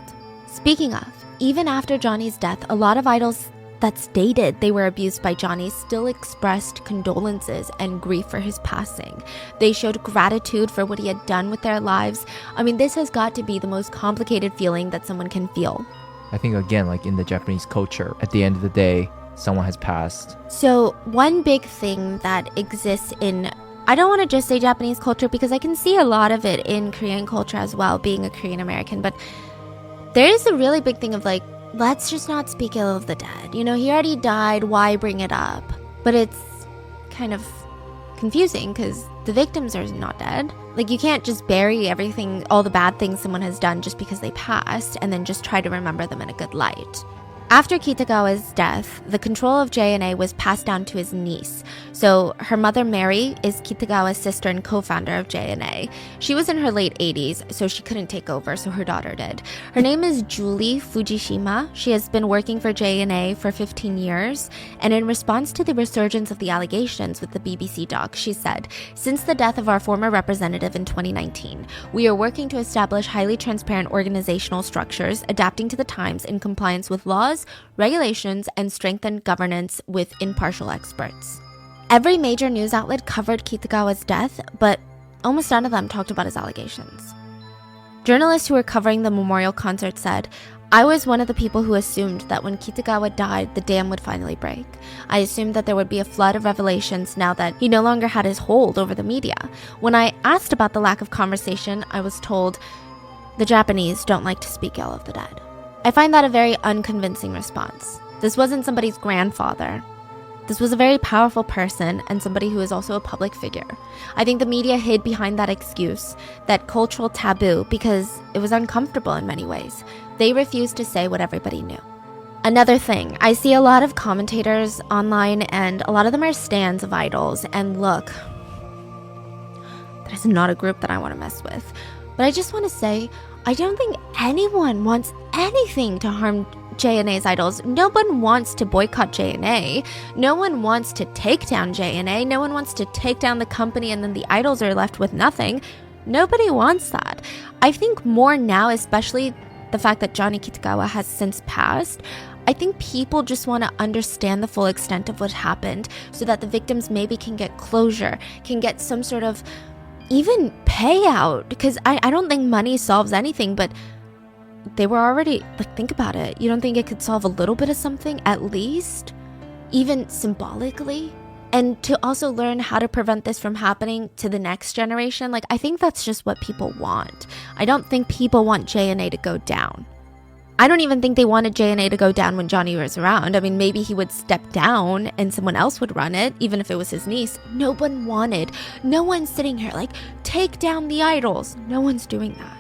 Speaking of, even after Johnny's death, a lot of idols that stated they were abused by Johnny still expressed condolences and grief for his passing. They showed gratitude for what he had done with their lives. I mean, this has got to be the most complicated feeling that someone can feel. I think, again, like in the Japanese culture, at the end of the day, someone has passed. So one big thing that exists in, I don't want to just say Japanese culture because I can see a lot of it in Korean culture as well, being a Korean American, but there is a really big thing of like, let's just not speak ill of the dead. You know, he already died, why bring it up? But it's kind of confusing because the victims are not dead. Like, you can't just bury everything, all the bad things someone has done just because they passed and then just try to remember them in a good light. After Kitagawa's death, the control of JNA was passed down to his niece. So her mother, Mary, is Kitagawa's sister and co-founder of JNA. She was in her late 80s, so she couldn't take over, so her daughter did. Her name is Julie Fujishima. She has been working for JNA for 15 years, and in response to the resurgence of the allegations with the BBC doc, she said, "Since the death of our former representative in 2019, we are working to establish highly transparent organizational structures, adapting to the times in compliance with laws, regulations, and strengthened governance with impartial experts." Every major news outlet covered Kitagawa's death, but almost none of them talked about his allegations. Journalists who were covering the memorial concert said, "I was one of the people who assumed that when Kitagawa died, the dam would finally break. I assumed that there would be a flood of revelations now that he no longer had his hold over the media. When I asked about the lack of conversation, I was told, the Japanese don't like to speak ill of the dead." I find that a very unconvincing response. This wasn't somebody's grandfather. This was a very powerful person and somebody who is also a public figure. I think the media hid behind that excuse, that cultural taboo, because it was uncomfortable in many ways. They refused to say what everybody knew. Another thing, I see a lot of commentators online and a lot of them are stans of idols, and look, that is not a group that I want to mess with. But I just want to say, I don't think anyone wants anything to harm JNA's idols. No one wants to boycott JNA. No one wants to take down JNA. No one wants to take down the company and then the idols are left with nothing. Nobody wants that. I think more now, especially the fact that Johnny Kitagawa has since passed, I think people just want to understand the full extent of what happened so that the victims maybe can get closure, can get some sort of even payout, because I don't think money solves anything, but they were already, like, think about it. You don't think it could solve a little bit of something, at least, even symbolically? And to also learn how to prevent this from happening to the next generation, like, I think that's just what people want. I don't think people want JNA to go down. I don't even think they wanted JNA to go down when Johnny was around. I mean, maybe he would step down and someone else would run it, even if it was his niece. No one wanted. No one's sitting here like, take down the idols. No one's doing that.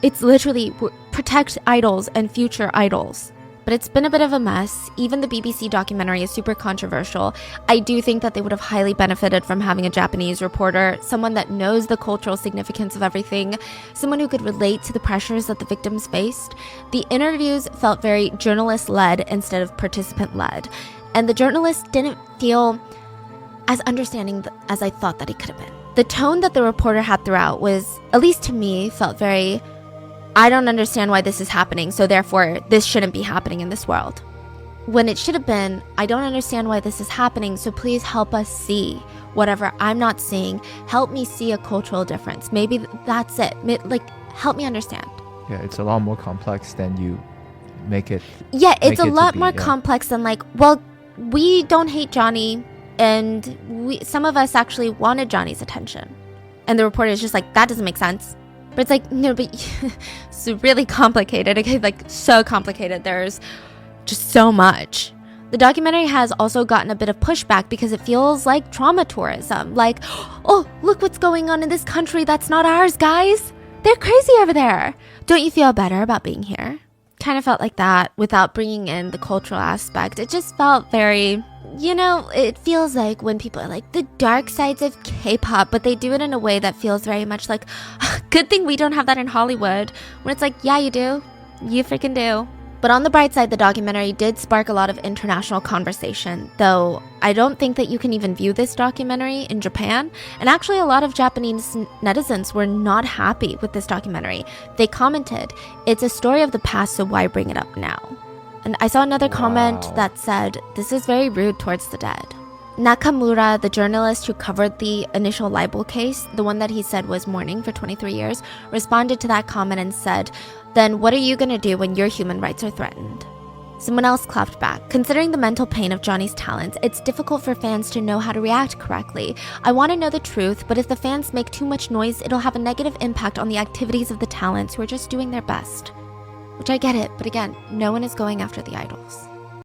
It's literally protect idols and future idols. But it's been a bit of a mess. Even the BBC documentary is super controversial. I do think that they would have highly benefited from having a Japanese reporter, someone that knows the cultural significance of everything, someone who could relate to the pressures that the victims faced. The interviews felt very journalist-led instead of participant-led. And the journalist didn't feel as understanding as I thought that he could have been. The tone that the reporter had throughout was, at least to me, felt very, I don't understand why this is happening, so therefore this shouldn't be happening in this world. When it should have been, I don't understand why this is happening, so please help us see whatever I'm not seeing. Help me see a cultural difference. Maybe that's it. Like, help me understand. Yeah, it's a lot more complex than you make it. Yeah, it's a lot more complex than like, well, we don't hate Johnny, and some of us actually wanted Johnny's attention. And the reporter is just like, that doesn't make sense. But it's like, no, but it's really complicated, okay? Like, so complicated. There's just so much. The documentary has also gotten a bit of pushback because it feels like trauma tourism. Like, oh, look what's going on in this country that's not ours, guys. They're crazy over there. Don't you feel better about being here? Kind of felt like that without bringing in the cultural aspect. It just felt very, you know, it feels like when people are like, the dark sides of K-pop, but they do it in a way that feels very much like, good thing we don't have that in Hollywood. When it's like, yeah, you do. You freaking do. But on the bright side, the documentary did spark a lot of international conversation, though I don't think that you can even view this documentary in Japan. And actually, a lot of Japanese netizens were not happy with this documentary. They commented, "It's a story of the past, so why bring it up now?" And I saw another comment that said, "This is very rude towards the dead." Nakamura, the journalist who covered the initial libel case, the one that he said was mourning for 23 years, responded to that comment and said, "Then what are you gonna do when your human rights are threatened?" Someone else clapped back. "Considering the mental pain of Johnny's talents, it's difficult for fans to know how to react correctly. I want to know the truth, but if the fans make too much noise, it'll have a negative impact on the activities of the talents who are just doing their best." Which I get it, but again, no one is going after the idols.